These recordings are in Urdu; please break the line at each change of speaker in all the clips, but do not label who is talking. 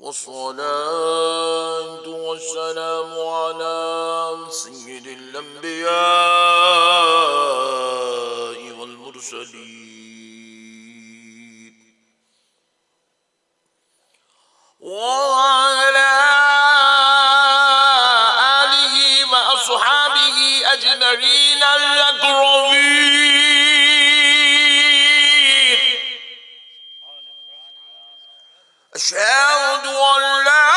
والصلاة والسلام على سيد الأنبياء والمرسلين وعلى آله وأصحابه أجمعين الأكرمين. أشهد أن لا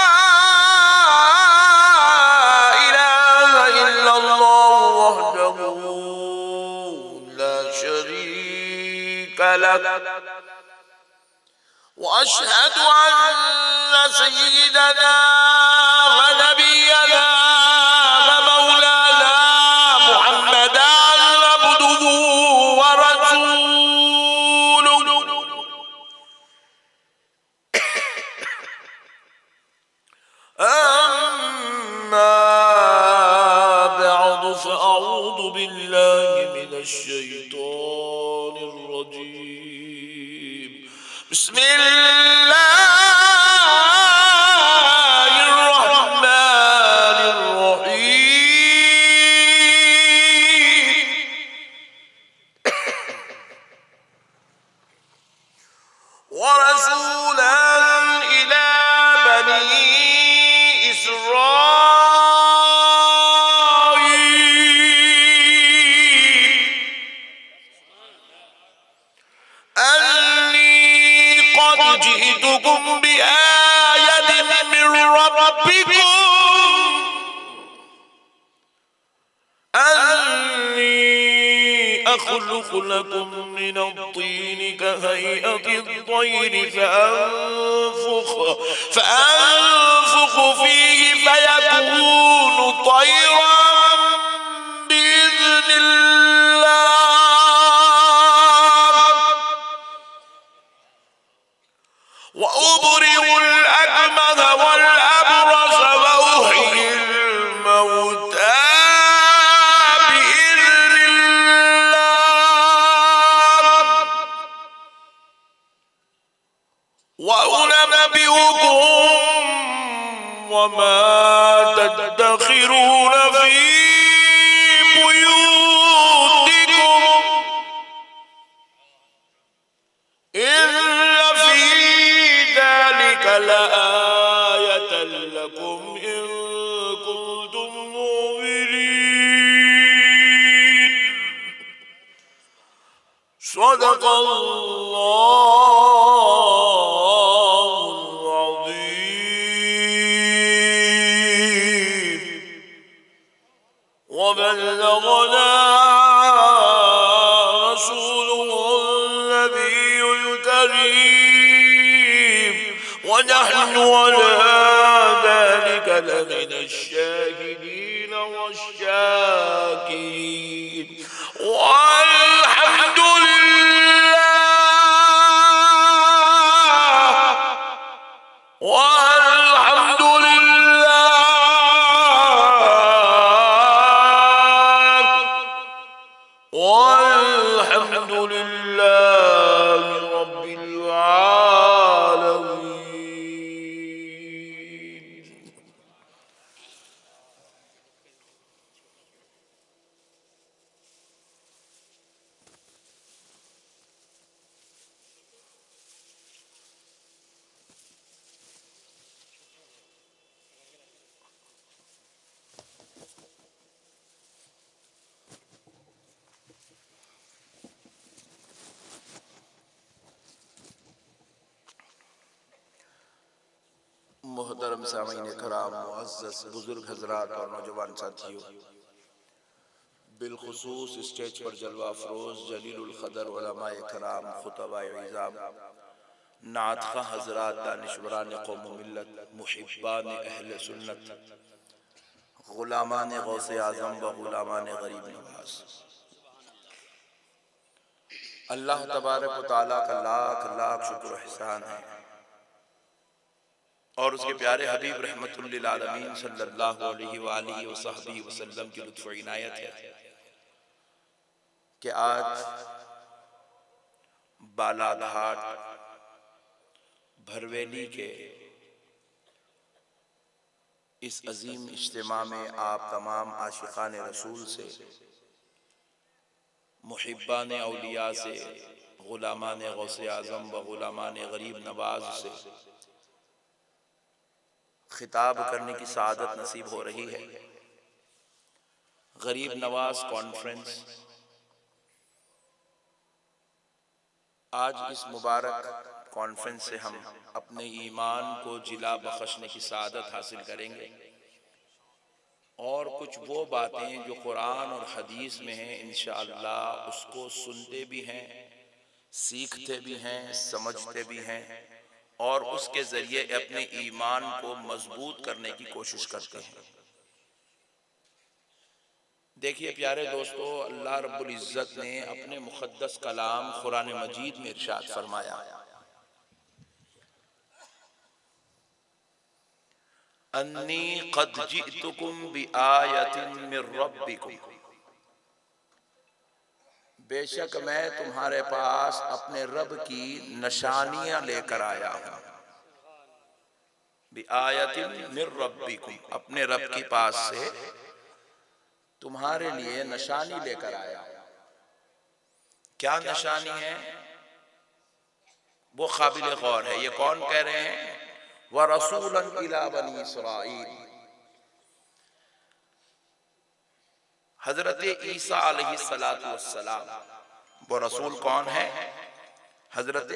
إله إلا الله وحده لا شريك له، وأشهد أن سيدنا ونبينا ومولانا محمدا عبده ورسوله. أما بعد فأعوذ بالله من الشيطان الرجيم. بسم الله الرحمن الرحيم. ورسولا إلى بني إسرائيل أني قد جئتكم بآية من ربكم أني أخلق لكم من الطين كهيئة الطير فأنفخ فيه فيكون طيرا بإذن الله، وأبرئ الأكمه والأبرص وأحيي الموتى بإذن الله، وأنبئكم وما تدخرون في بيوتكم إن في ذلك لآية لكم إن كنتم مؤمنين. صدق الله العظيم وبلغنا رسوله النبي الكريم، ونحن على ذلك لمن الشاهدين والشاكرين، والحمد لله رب العالمين. محترم سامعین کرام، معزز بزرگ حضرات اور نوجوان ساتھیوں، بالخصوص اسٹیج پر جلوہ افروز جلیل القدر علماء کرام، خطباء عظام، نعت خواہ حضرات، دانشوران قوم و ملت، محبان اہل سنت، غلامان غوث اعظم و غلامان غریب نواز، اللہ تبارک و تعالیٰ کا لاکھ لاکھ شکر و احسان ہے، اور اس کے پیارے حبیب رحمت للعالمین صلی اللہ علیہ وآلہ وصحبہ وسلم کی لطف و عنایت ہے کہ آج بالا گھاٹ بھرویلی کے اس عظیم اجتماع میں آپ تمام عاشقان رسول سے، محبان اولیاء سے، غلامان غوث اعظم و غلامان غریب نواز سے خطاب کرنے کی سعادت نصیب ہو رہی ہے۔ غریب نواز کانفرنس آج اس مبارک کانفرنس سے ہم اپنے ایمان کو جلا بخشنے کی سعادت حاصل کریں گے، اور کچھ وہ باتیں جو قرآن اور حدیث میں ہیں انشاءاللہ اس کو سنتے بھی ہیں، سیکھتے بھی ہیں، سمجھتے بھی ہیں، اور اس کے ذریعے اپنے ایمان کو مضبوط کرنے کی کوشش کرتے ہیں۔ دیکھیے پیارے دوستو، اللہ رب العزت نے اپنے مقدس کلام قرآن مجید میں ارشاد فرمایا، انی قد جئتکم بآیۃ من ربکم، بے شک میں تمہارے پاس اپنے رب کی نشانیاں لے کر آیا ہوں۔ بآیۃ من ربکم، اپنے رب کے پاس سے تمہارے لیے نشانی لے کر آیا۔ کیا نشانی ہے؟ وہ قابل غور ہے۔ یہ کون کہہ رہے ہیں؟ وَرَسُولًا إِلَىٰ بَنِي إِسْرَائِيلَ، حضرت عیسیٰ علیہ السلام۔ وہ رسول کون ہے؟ حضرت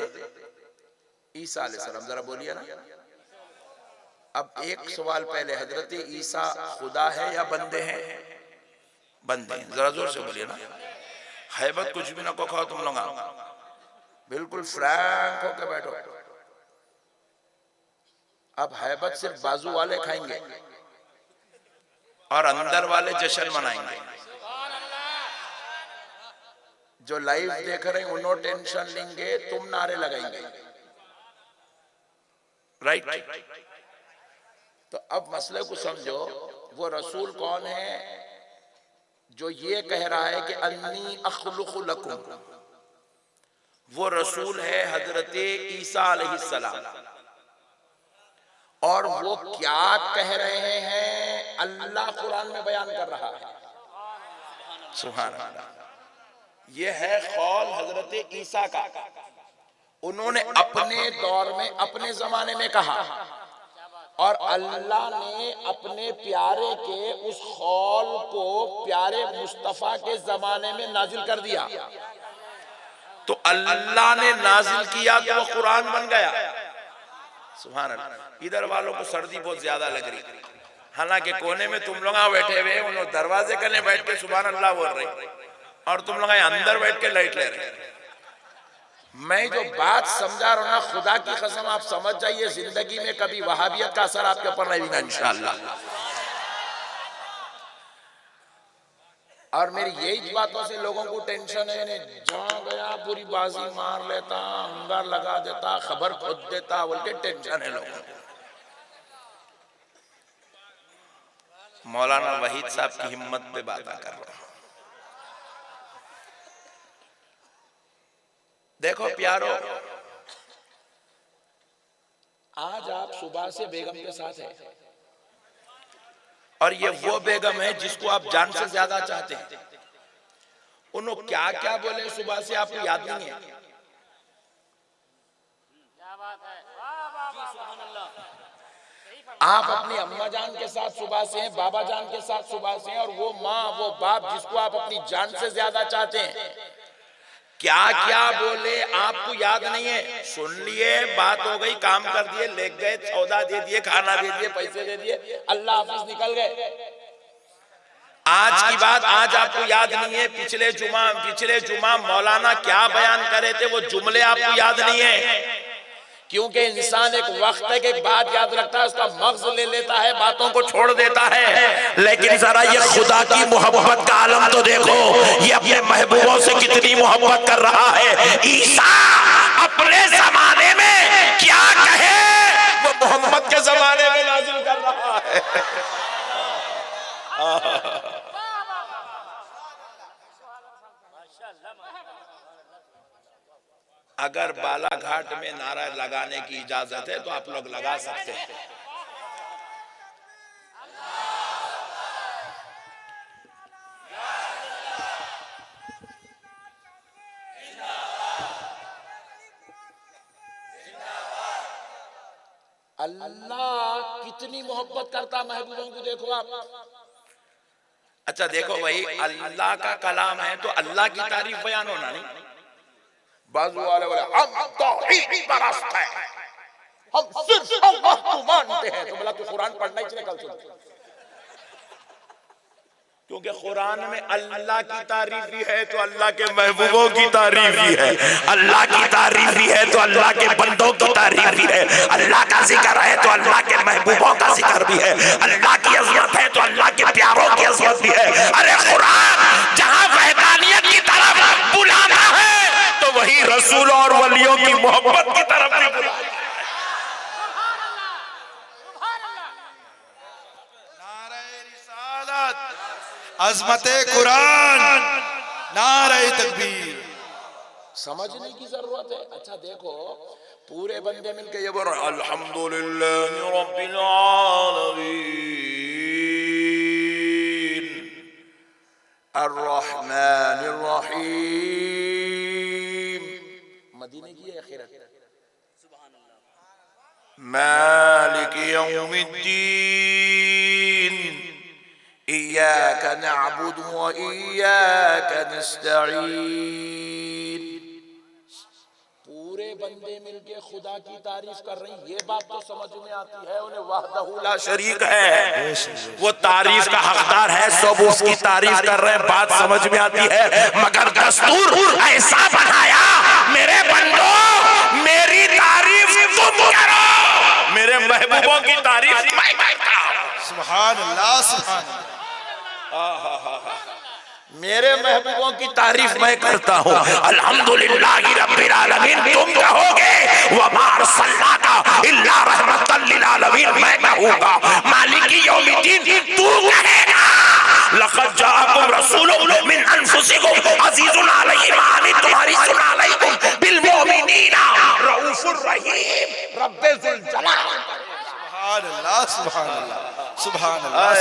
عیسیٰ علیہ السلام۔ ذرا بولیے نا۔ اب ایک سوال پہلے، حضرت عیسیٰ خدا ہے یا بندے ہیں؟ بندے ہیں۔ ذرا زور سے بولیے نا۔ حیبت کچھ بھی نہ کو کھاؤ تم لوگاں، بالکل فرینک ہو کے بیٹھو۔ اب حیبت صرف بازو والے کھائیں گے اور اندر والے جشن منائیں گے۔ جو لائیو دیکھ رہے ہیں انہوں ٹینشن لیں گے، تم نعرے لگائیں گے، رائٹ؟ تو اب مسئلے کو سمجھو، وہ رسول کون ہے جو یہ کہہ رہا ہے کہ انی اخلق لکم؟ وہ رسول ہے حضرت عیسیٰ علیہ السلام۔ اور وہ کیا کہہ رہے ہیں اللہ قرآن میں بیان کر رہا ہے۔ سبحان اللہ۔ یہ ہے قول حضرت عیسیٰ کا، انہوں نے اپنے دور میں اپنے زمانے میں کہا، اور اللہ نے اپنے پیارے کے اس قول کو پیارے مصطفیٰ کے زمانے میں نازل کر دیا۔ تو اللہ نے نازل کیا تو وہ قرآن بن گیا۔ سبحان اللہ۔ ادھر والوں کو سردی بہت زیادہ لگ رہی، حالانکہ کونے میں تم لوگ بیٹھے ہوئے، انہوں دروازے کرنے بیٹھ کے سبحان اللہ بول رہے، اور تم لوگ اندر بیٹھ کے لائٹ لے رہے۔ میں جو بات سمجھا رہا ہوں، خدا کی قسم آپ سمجھ جائیے، زندگی میں کبھی وہابیت کا اثر آپ کے اوپر نہیں ہوگا انشاءاللہ۔ اور میری یہی باتوں سے لوگوں کو ٹینشن ہے، جہاں گیا پوری بازی مار لیتا، انگار لگا دیتا، خبر کھود دیتا، بول کے ٹینشن ہے لوگوں کو۔ مولانا وحید صاحب کی ہمت پہ باتاں کر رہا ہوں۔ دیکھو پیارو، آج آپ صبح سے بیگم کے ساتھ ہیں، اور یہ وہ بیگم ہے جس کو آپ جان سے زیادہ چاہتے ہیں۔ انہوں کیا کیا بولے صبح سے آپ کو یاد نہیں ہے؟ آپ اپنی اماں جان کے ساتھ صبح سے ہیں، بابا جان کے ساتھ صبح سے ہیں، اور وہ ماں وہ باپ جس کو آپ اپنی جان سے زیادہ چاہتے ہیں، کیا کیا بولے آپ کو یاد نہیں ہے؟ سن لیے، بات ہو گئی، کام کر دیے، لے گئے، سودا دے دیے، کھانا دے دیے، پیسے دے دیے، اللہ حافظ نکل گئے۔ آج کی بات آج آپ کو یاد نہیں ہے، پچھلے جمعہ مولانا کیا بیان کرے تھے، وہ جملے آپ کو یاد نہیں ہے، کیونکہ انسان ایک وقت تک ایک بات یاد رکھتا ہے، اس کا مغز لے لیتا ہے، باتوں کو چھوڑ دیتا ہے، لیکن ذرا یہ خدا کی محبت کا عالم تو دیکھو، یہ اپنے محبوبوں سے کتنی محبت کر رہا ہے۔ عیسیٰ اپنے زمانے میں کیا کہے، وہ محمد کے زمانے میں نازل کر رہا ہے۔ اگر بالا گھاٹ میں نعرہ لگانے کی اجازت ہے تو آپ لوگ لگا سکتے ہیں۔ اللہ کتنی محبت کرتا محبوبوں کو، دیکھو آپ. اچھا دیکھو بھائی، اللہ کا کلام ہے تو اللہ کی تعریف بیان ہونا نہیں. بعض والے بولے ہم توحید پرست ہیں، ہم صرف اللہ کو مانتے ہیں. تو بلا تو قرآن پڑھنا ہی چاہیے کل سے، کیونکہ قرآن میں اللہ کی تعریف بھی ہے تو اللہ کے محبوبوں کی تعریف بھی ہے، اللہ کی تعریف بھی ہے تو اللہ کے بندوں کی تعریف بھی ہے، اللہ کا ذکر ہے تو اللہ کے محبوبوں کا ذکر بھی ہے، اللہ کی عظمت ہے تو اللہ کے پیاروں کی عظمت بھی ہے. ارے قرآن جہاں وحدانیت کی طرف بلاتا ہے تو وہی رسولوں اور ولیوں کی محبت کی طرف بھی بلاتا ہے.
عظمت قرآن، نعرہ تکبیر.
سمجھنے کی ضرورت ہے. اچھا دیکھو پورے بندے مل کے یہ بول رہے ہیں الحمدللہ رب العالمین الرحمن الرحیم. مدینے کی ہے خیرت. مالک یوم الدین ایاک نعبد و ایاک نستعین. پورے بندے مل کے خدا کی تعریف کر رہے ہیں. یہ بات تو سمجھ میں آتی ہے انہیں وحدہ لا شریک ہے، وہ تعریف کا حقدار ہے، سب اس کی تعریف کر رہے ہیں. بات سمجھ میں آتی ہے، مگر دستور ایسا بنایا میرے بندو میری تعریف تم کرو، میرے محبوبوں کی تعریف میں کرتا ہوں.
سبحان اللہ، سبحان اللہ.
میرے محبوبوں کی تعریف میں کرتا ہوں. الحمدللہ رب العالمین تم کہو گے، وما ارسلناک الا رحمۃ للعالمین میں کہوں گا. مالک یوم الدین تو کہے گا. لقد جاءکم رسول من انفسکم عزیز علیہ ما عنتم حریص علیکم بالمؤمنین رؤوف الرحیم. رب ذو الجلال.
سبحان اللہ، سبحان اللہ، سبحان اللہ،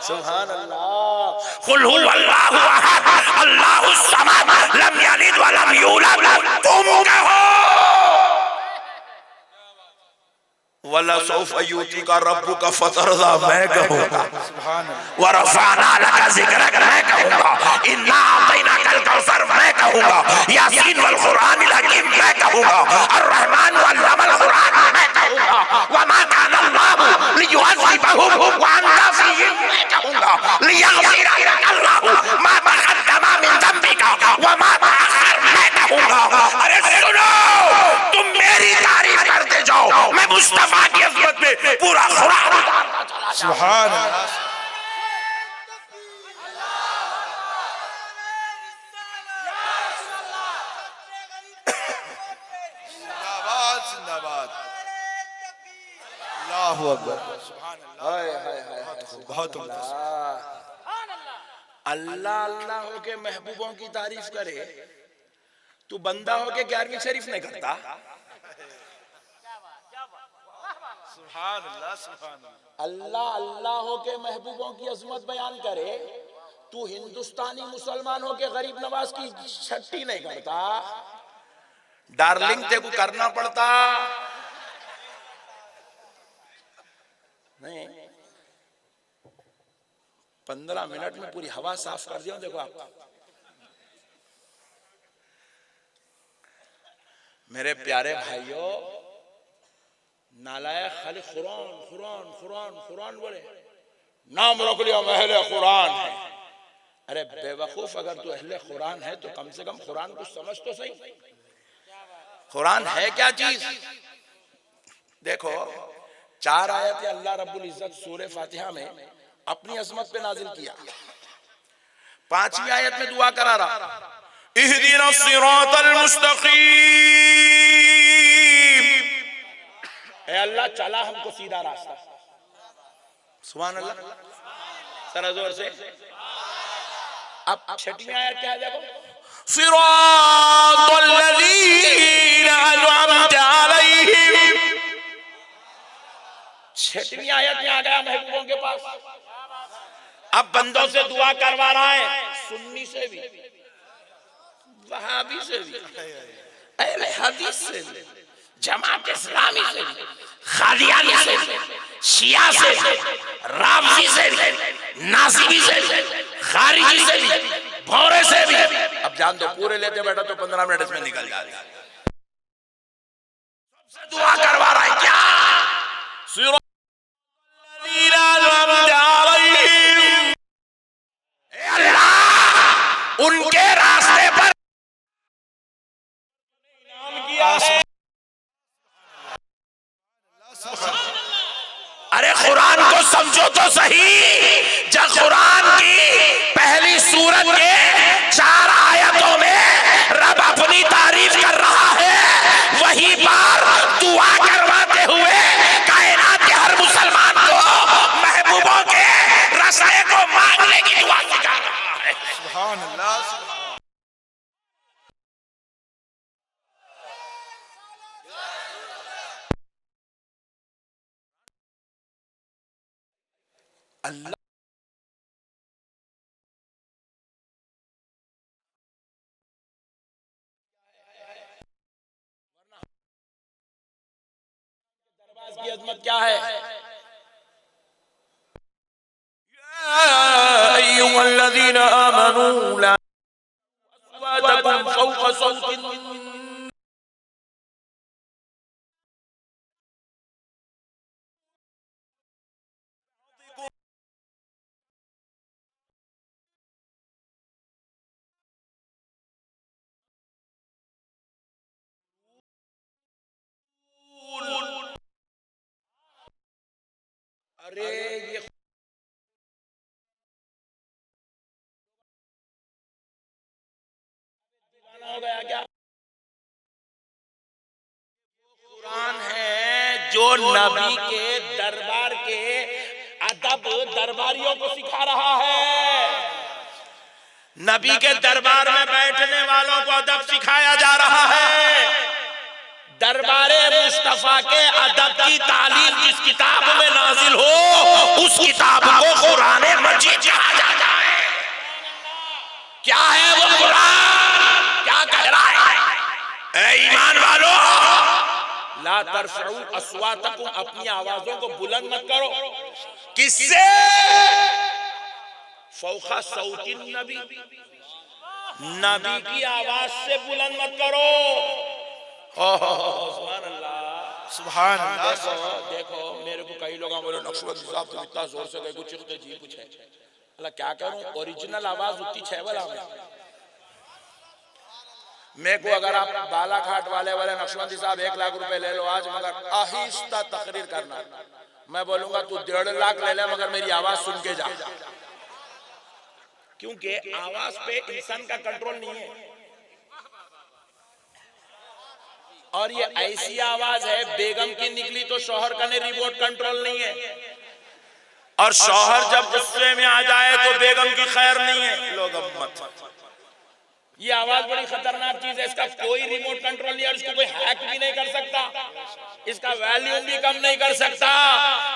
سبحان اللہ. قل هو اللہ احد اللہ الصمد لم یلد ولم یولد. تم کہو وَلَسَوْفَ يُؤْتِيكَ رَبُّكَ فَتَرْضَىٰ میں کہوں گا. وَرَفَعْنَا لَكَ ذِكْرَكَ میں کہوں گا. إِنَّا أَعْطَيْنَاكَ الْكَوْثَرَ میں کہوں گا. یاسین والقرآن الحکیم میں کہوں گا. الرحمن علم القرآن میں کہوں گا. وَمَا كَانَ اللَّهُ لِيُعَذِّبَهُمْ وَأَنْتَ فِيهِمْ میں کہوں گا. لِيَغْفِرَ لَكَ اللَّهُ مَا تَقَدَّمَ مِنْ ذَنبِكَ وَمَا تَأَخَّرَ میں کہوں گا. ارے سنو، تم میری تعریف کرتے جاؤ، میں مصطفیٰ کی عظمت میں پورا قرآن اتارتا چلا جاؤں.
سبحان اللہ. زندہ باد. اللہ اکبر. سبحان اللہ. بہت
اللہ اللہ ہو کے محبوبوں کی تعریف کرے تو بندہ ہو کے 11ویں شریف نہیں کرتا.
سبحان اللہ، سبحان اللہ.
اللہ اللہ ہو کے محبوبوں کی عظمت بیان کرے تو ہندوستانی مسلمان ہو کے غریب نواز کی چھٹی نہیں کرتا. ڈارلنگ تے کو کرنا پڑتا نہیں. 15 منٹ میں پوری ہوا صاف کر دیا. دیکھو آپ میرے پیارے بھائیوں، نالائق خالی قرآن قرآن قرآن قرآن بولے، نام رکھ لیا ہم اہل قرآن ہے. ارے بے وقوف، اگر تو اہل قرآن ہے تو کم سے کم قرآن کو سمجھ تو صحیح. قرآن ہے کیا چیز؟ دیکھو 4 آیتیں اللہ رب العزت سورہ فاتحہ میں اپنی عظمت پہ نازل کیا. 5ویں آیت میں دعا کرا رہا اہدنا الصراط المستقیم. اے اللہ چلا ہم کو سیدھا راستہ. سبحان اللہ. ذرا زور سے. اب 6ویں آیت کیا ہے دیکھو، صراط الذین انعمت علیہم. 6ویں آیت میں آ گیا محبوبوں کے پاس. اب بندوں سے دعا کروا رہا ہے، سنی سے بھی، وہابی سے بھی، اہل حدیث سے بھی، جماعت اسلامی سے بھی، قادیانی سے بھی، شیعہ سے بھی، رافضی سے بھی، ناصبی سے بھی، خارجی سے بھی، بھورے سے بھی. اب جان دو پورے لیتے بیٹھا تو 15 منٹ اس میں نکل جاتے. سب سے دعا کروا رہا ہے کیا؟ سورہ الذین انعمت علیہم، اے اللہ ان کے راستے پر انعام کیا ہے. ارے قرآن کو سمجھو تو صحیح. جب قرآن کی پہلی سورت کے 4 آیتوں میں رب اپنی تعریف کر رہا ہے، وہی بار دعا کرواتے ہوئے کائنات کے ہر مسلمان کو محبوبوں کے رستے کو مانگنے کی دعا سکھا رہا ہے.
سبحان اللہ.
اللہ کی عظمت کیا ہے؟ یا ایھا الذین آمنوا لا اصواتکم فوق صوت ارے یہ ہو گیا کیا؟ قرآن ہے جو نبی کے دربار کے ادب درباریوں کو سکھا رہا ہے. نبی کے دربار میں بیٹھنے والوں کو ادب سکھایا جا رہا ہے. دربار مصطفیٰ کے ادب کی تعلیم جس کتاب میں نازل ہو اس کتاب کو قرآن مجید کہا جاتا ہے. کیا ہے وہ قرآن؟ کیا کہہ رہا ہے؟ اے ایمان والو، لا ترفعوا اصواتکم، اپنی آوازوں کو بلند مت کرو. کس سے؟ فوق صوت النبی، نبی کی آواز سے بلند مت کرو. سبحان اللہ
سبحان اللہ.
دیکھو میرے کو کئی لوگ بولے نقشبندی صاحب تو اتنا زور سے گئے کچھ چیختے جی کچھ ہے. اللہ کیا کروں، اوریجنل آواز اتنی چھے والا میں کو. اگر آپ بالا گھاٹ والے نقشبندی صاحب 1 لاکھ روپے لے لو آج، مگر آہستہ تقریر کرنا، میں بولوں گا تو 1.5 لاکھ لے لے مگر میری آواز سن کے جا. کیونکہ آواز پہ انسان کا کنٹرول نہیں ہے. اور یہ ایسی آواز ہے بیگم کی نکلی تو شوہر کا نے ریموٹ کنٹرول نہیں ہے. اور شوہر جب غصے میں آ جائے تو بیگم کی خیر نہیں ہے. لوگ اب مت، یہ آواز بڑی خطرناک چیز ہے. اس کا کوئی ریموٹ کنٹرول نہیں ہے اور اس کو کوئی ہیک بھی نہیں کر سکتا. اس کا ویلیوم بھی کم نہیں کر سکتا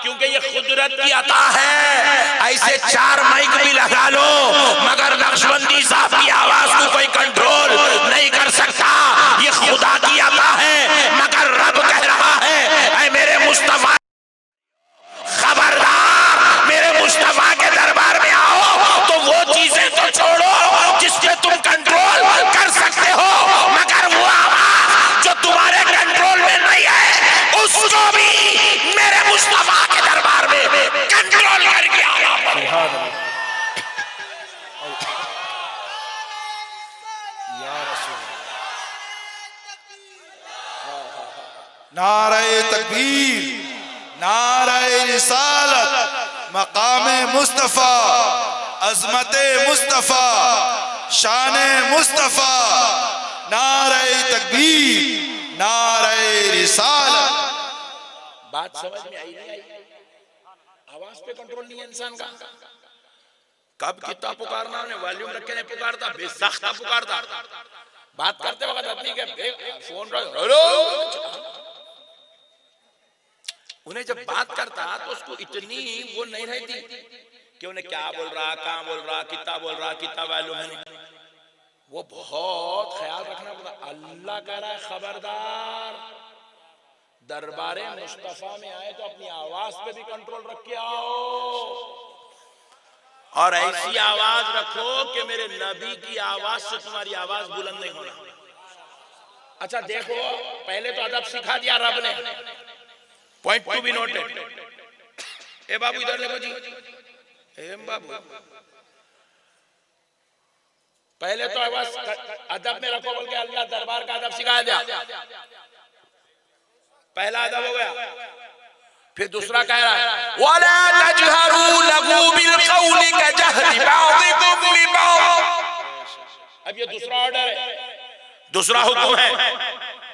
کیونکہ یہ قدرت کی عطا ہے. ایسے 4 مائک بھی لگا لو مگر نقشبندی صاحب کی آواز کو کوئی کنٹرول نہیں کر سکتا. یہ خدا کی عطا ہے مگر رب کہہ رہا ہے اے میرے مصطفیٰ خبردار، میرے مصطفیٰ کے دربار میں آؤ تو وہ چیزیں تو چھوڑو جس پہ تم کنٹرول کر سکتے ہو، مگر وہ آواز جو تمہارے کنٹرول میں نہیں ہے اس کو بھی میرے مصطفیٰ کے دربار میں کنٹرول کر کے آنا پڑے.
نعرہ تکبیر، نعرہ رسالت، مقام مصطفیٰ، عظمت مصطفیٰ، شان مصطفیٰ. نعرہ تکبیر، نعرہ رسالت.
بات سمجھ میں آئی نہیں؟ آواز پہ کنٹرول نہیں ہے انسان کا. کب کتا پکارنا انہیں والیوم رکھے نہیں پکارتا، بے سختہ پکارتا. بات کرتے وقت آدمی کہ فون رہا انہیں جب بات کرتا تو اس کو اتنی وہ نہیں رہتی کہ انہیں کیا بول رہا، کہاں بول رہا، کتا بول رہا، کتا ویلیوم ہے. وہ بہت خیال رکھنا پڑتا. اللہ کہہ رہا ہے خبردار دربار مصطفیٰ میں آئے تو اپنی آواز پہ بھی کنٹرول رکھ کے آؤ، اور ایسی آواز رکھو کہ میرے نبی کی آواز سے تمہاری آواز بلند نہیں ہونا۔ اچھا دیکھو، پہلے تو ادب سکھا دیا رب نے، پوائنٹ ٹو بی نوٹڈ۔ اے بابو ادھر دیکھو جی، اے بابو، پہلے تو آواز ادب میں رکھو بلکہ اللہ دربار کا ادب سکھا دیا، پہلا ادب ہو گیا۔ پھر دوسرا کہہ رہا ہے وَلَا تَجْهَرُوا لَهُ بِالْقَوْلِ كَجَهْرِ بَعْضِكُمْ لِبَعْضٍ۔ اب یہ دوسرا آرڈر ہے، دوسرا حکم ہے،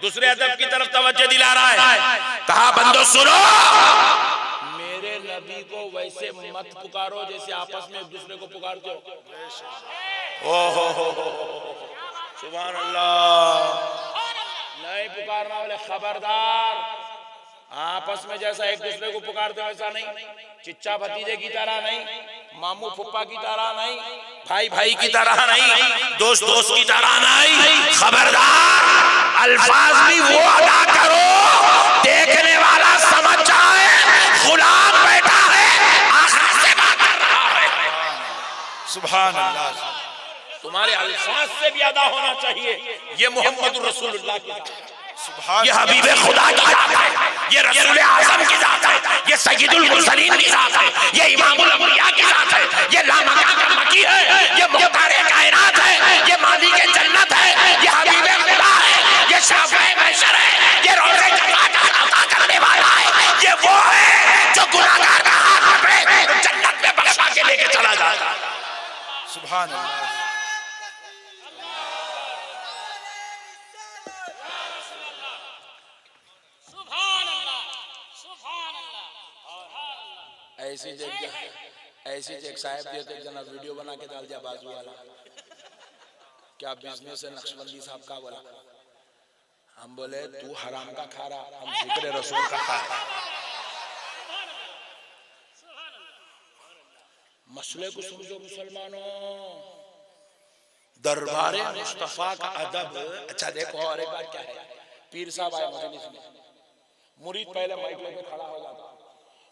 دوسرے ادب کی طرف توجہ دلا رہا ہے۔ کہا بندو سنو، میرے نبی کو ویسے مت پکارو جیسے آپس میں ایک دوسرے کو پکارتے ہو۔ سبحان اللہ، نہیں پکارنا والے خبردار، آپس میں جیسا ایک دوسرے کو پکارتے ہو ایسا نہیں، چچا بھتیجے کی طرح نہیں، ماموں پھپھا کی طرح نہیں، بھائی بھائی کی طرح نہیں، دوست دوست کی طرح نہیں، خبردار الفاظ بھی وہ ادا کرو دیکھنے والا سمجھ جائے غلام بیٹھا ہے آخر سے بات کر رہا ہے۔
سبحان اللہ،
تمہارے الفاظ سے بھی ادا ہونا چاہیے یہ محمد رسول اللہ کی ذات ہے، یہ حبیب خدا کی ذات ہے، یہ رسول اعظم کی ذات ہے، یہ سید المرسلین کی ذات ہے، یہ امام الانبیاء کی ذات ہے، یہ لامکان کا مکی ہے، یہ مختار کائنات ہے، یہ مالک جنت ہے، یہ حبیب خدا ہے، یہ شافع محشر ہے، یہ روز جزا کا عطا کرنے والا ہے، یہ وہ ہے جو گناہگار کا ہاتھ پکڑے تو جنت میں بخشا کے لے کے چلا جاتا ہے۔
سبحان اللہ،
ایسی ایک صاحب دیتے ایک جنہ ویڈیو بنا کے ڈال دیا بازو والا، کیا بزنس ہے نقشبندی صاحب کا بولا، ہم بولے تو حرام کا کھا رہا، ہم ذکر رسول کا کھا رہا۔ مسئلے کو سمجھو مسلمانوں، دربار مصطفیٰ کا ادب۔ اچھا دیکھو اور ایک بات کیا ہے، پیر صاحب آئے مجلس میں، مرید پہلے مائک لے کے کھڑا ہو جاتا،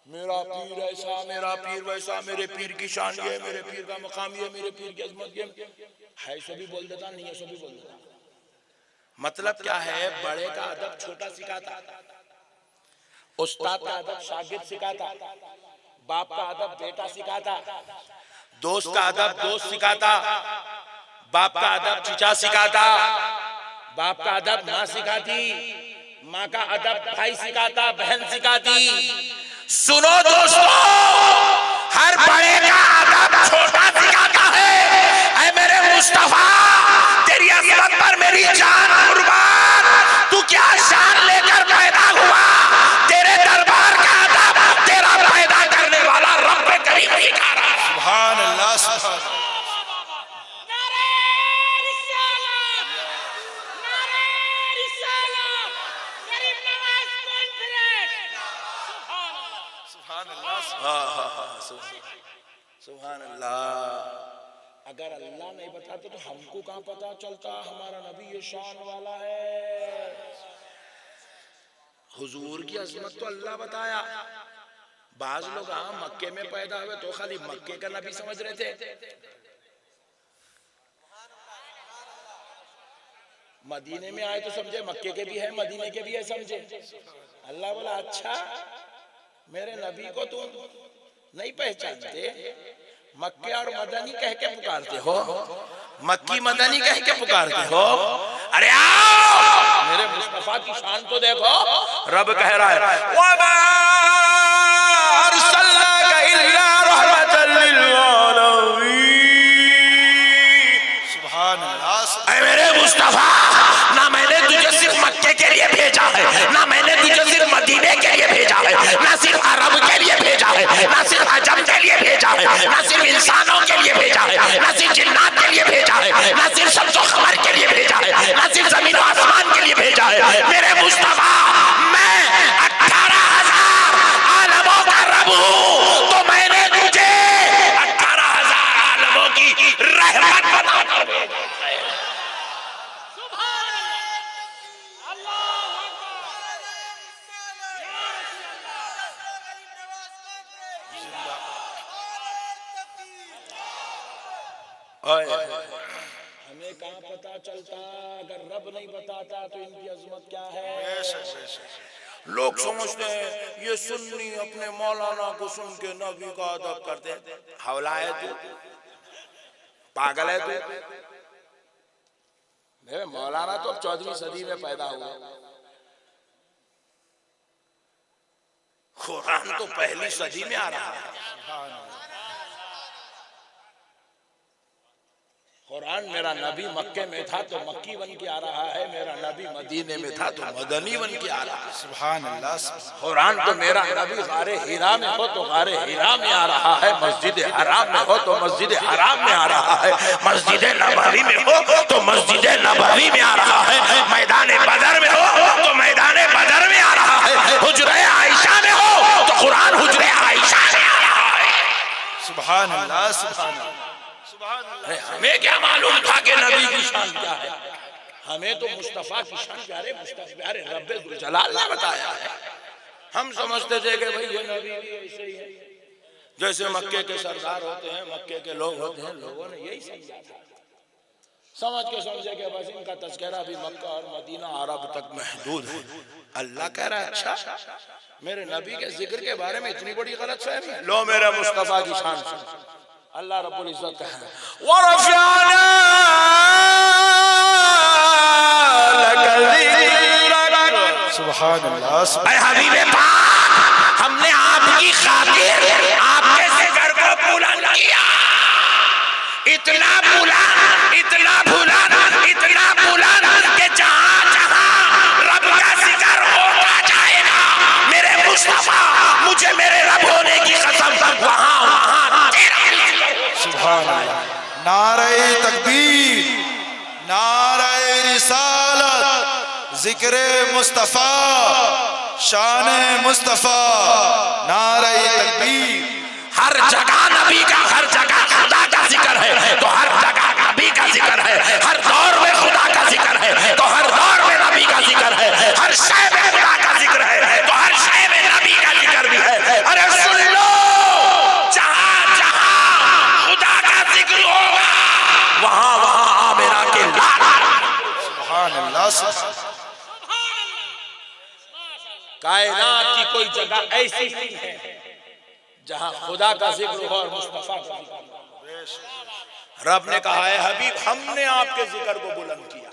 میرا پیر ایسا، میرا پیر ویسا، میرے پیر کی شان یہ، میرے پیر کا مقام یہ، میرے پیر کی عظمت یہ، ہے سو بھی بول دیتا، نہیں ہے سو بھی بول دیتا۔ مطلب کیا ہے، بڑے کا ادب چھوٹا سکھاتا، استاد کا ادب شاگرد سکھاتا، باپ کا ادب بیٹا سکھاتا، دوست کا ادب دوست سکھاتا، باپ کا ادب چچا سکھاتا، باپ کا ادب ماں سکھاتی، ماں کا ادب بھائی سکھاتا، بہن سکھاتی۔ سنو دوستو، ہر بڑے کا ادب چھوٹا سکھاتا ہے۔ اے میرے مصطفیٰ، تیری عظمت پر میری جان قربان، تو کیا شان لے کر پیدا ہوا، تیرے دربار کا ادب تیرا پیدا کرنے والا رب کریم سکھا رہا ہے۔
سبحان اللہ، سبحان اللہ،
سبحان اللہ۔ اگر اللہ نہیں بتاتا تو ہم کو کہاں پتا چلتا ہمارا نبی یہ شان والا ہے۔ حضور کی عظمت تو اللہ بتایا، بعض لوگ مکے میں پیدا ہوئے تو خالی مکے کا نبی سمجھ رہے تھے، مدینے میں آئے تو سمجھے مکے کے بھی ہے مدینے کے بھی ہے سمجھے۔ اللہ بولا اچھا میرے نبی کو تم نہیں پہچانتے، مکے اور مدنی کہہ کے پکارتے ہو، مکی مدنی کہہ کے پکارتے ہو، ارے آؤ میرے مصطفیٰ کی شان تو دیکھو۔ رب کہہ رہا ہے وَمَا أَرْسَلْنَاكَ إِلَّا رَحْمَةً لِّلْعَالَمِينَ۔
سبحان اللہ،
اے میرے مصطفیٰ، نہ میں نے تجھے صرف مکے کے لیے بھیجا ہے، نہ میں نے تجھے صرف مدینے کے لیے بھیجا ہے، نہ صرف عرب کے لیے بھیجا ہے، نہ صرف عجم کے لیے بھیجا ہے، نہ صرف انسانوں کے لیے بھیجا ہے، نہ صرف جنات کے لیے بھیجا ہے، نہ صرف شمس و قمر کے لیے بھیجا ہے، نہ صرف زمین و آسمان کے لیے بھیجا ہے۔ میرے مصطفیٰ، میں 18,000 ہمیں کہاں پتا چلتا، اگر رب نہیں بتاتا تو ان کی عظمت کیا ہے۔ لوگ سمجھتے ہیں یہ سنی اپنے مولانا کو سن کے نبی کا ادب کرتے ہیں۔ حولا ہے تو، پاگل ہے تو۔ میرے مولانا تو 14ویں صدی میں پیدا ہوا، قرآن تو پہلی صدی میں آ رہا ہے۔ قرآن میرا نبی مکے میں تھا تو مکی بن کے آ رہا ہے، میرا نبی مدینے میں تھا تو مدنی بن کے آ رہا ہے۔
سبحان اللہ۔
قرآن تو میرا نبی غار حرا میں ہو تو غار حرا میں آ رہا ہے، مسجد حرام میں ہو تو مسجد حرام میں آ رہا ہے، مسجد نبوی میں ہو تو مسجد نبوی میں آ رہا ہے، میدان بدر میں ہو تو میدان بدر میں آ رہا ہے، حجرہ عائشہ میں ہو تو قرآن حجرہ عائشہ میں آ رہا ہے۔
سبحان اللہ، سبحان اللہ۔
ہمیں کیا معلوم تھا کہ نبی کی شان کیا ہے؟ ہمیں تو مصطفیٰ کی شان پیارے رب ذوالجلال نے بتایا ہے۔ ہم سمجھتے تھے کہ بھئی یہ نبی بھی ایسے ہی ہے جیسے مکے کے سردار ہوتے ہیں، مکے کے لوگ ہوتے ہیں، لوگوں نے یہی سمجھا تھا۔ سمجھ کے سمجھے کہ بس ان کا تذکرہ بھی مکہ اور مدینہ عرب تک محدود ہے۔ اللہ کہہ رہا ہے اچھا میرے نبی کے ذکر کے بارے میں اتنی بڑی غلط فہمی ہے، لو میرے مصطفیٰ کی شان سن۔ اللہ رب العزت کہہ رہا ہے وَرَفْعَنَا لَكَ ذِكْرَكَ۔
سبحان اللہ۔
اے حبیب پاک، ہم نے آپ کی خاطر آپ کے ذکر کو بلند کیا، اتنا بلند، اتنا بلند، اتنا بلند کہ جہاں جہاں رب کا ذکر ہوتا جائے گا میرے مصطفیٰ، مجھے میرے رب ہونے کی قسم، وہاں وہاں تیرا
سبحان اللہ۔ نعرہ تکبیر، نعرہ رسالت، ذکر مصطفیٰ، شان مصطفیٰ، نعرہ تکبیر۔
ہر جگہ نبی کا، ہر جگہ خدا کا ذکر ہے تو ہر جگہ نبی کا ذکر ہے، ہر دور میں خدا کا ذکر ہے تو ہر دور میں نبی کا ذکر ہے، ہر شے میں خدا کا ذکر ہے تو ہر شے میں نبی کا ذکر بھی ہے۔ ارے سن لو، جہاں جہاں خدا کا ذکر ہوگا وہاں وہاں آمنہ کے لال۔
سبحان اللہ۔
کائنات کی کوئی جگہ ایسی نہیں ہے جہاں خدا کا ذکر ہو اور مصطفیٰ کا ذکر ہو۔ رب نے کہا ہے حبیب ہم نے آپ کے ذکر کو بلند کیا۔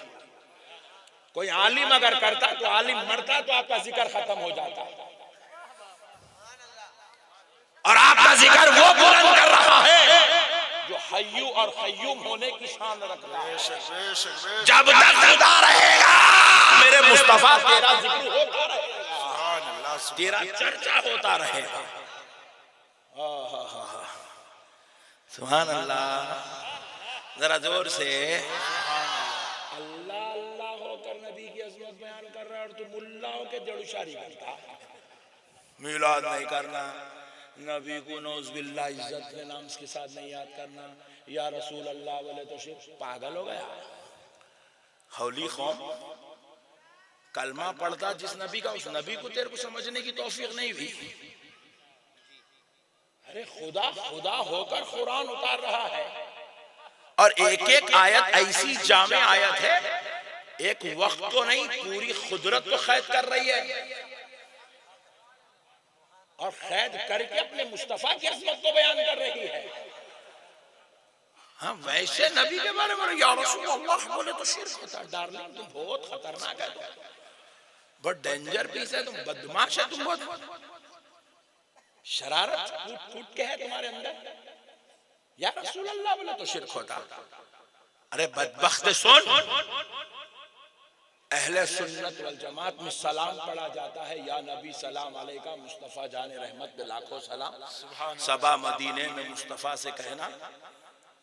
کوئی عالم اگر کرتا تو عالم مرتا تو آپ کا ذکر ختم ہو جاتا، اور آپ کا ذکر وہ بلند کر رہا ہے جو حیو اور قیوم ہونے کی شان رکھتا ہے۔ جب تک خدا رہے گا میرے مصطفیٰ تیرا ذکر ہوتا رہے گا، تیرا چرچا ہوتا رہے گا۔ سبحان اللہ، ذرا زور سے۔ اللہ اللہ ہو کر نبی کی عظمت بیان کر رہا ہے اور تو ملا ہو کے جڑ اشاری کرتا، میلاد نہیں کرنا، نبی کو نعوذ باللہ عزت کے نام کے ساتھ نہیں یاد کرنا، یا رسول اللہ بولے تو شرک۔ پاگل ہو گیا ہولی قوم، کلمہ پڑھتا جس نبی کا، اس نبی کو تیرے کو سمجھنے کی توفیق نہیں ہوئی۔ ارے خدا خدا ہو کر قرآن اتار رہا ہے، اور ایک ایک آیت ایسی جامع آیت ہے، ایک وقت تو نہیں پوری قدرت کو قید کر رہی ہے، اور قید کر کے اپنے مصطفیٰ کی عظمت کو بیان کر رہی ہے۔ ہاں ویسے نبی کے بارے میں یا رسول اللہ بولے تو شرک ہوتا ہے۔ ڈارلنگ تم بہت خطرناک ہے، بہت ڈینجر پیس ہے، تم بدماش ہے، تم بہت شرارت کھوٹ کے ہے تمہارے اندر، یا رسول اللہ بولے تو شرک ہوتا۔ ارے بدبخت سن، اہل سنت والجماعت میں سلام پڑھا جاتا ہے، یا نبی سلام علیکہ، مصطفیٰ جان رحمت پہ لاکھوں سلام۔ صبا مدینے میں مصطفیٰ سے کہنا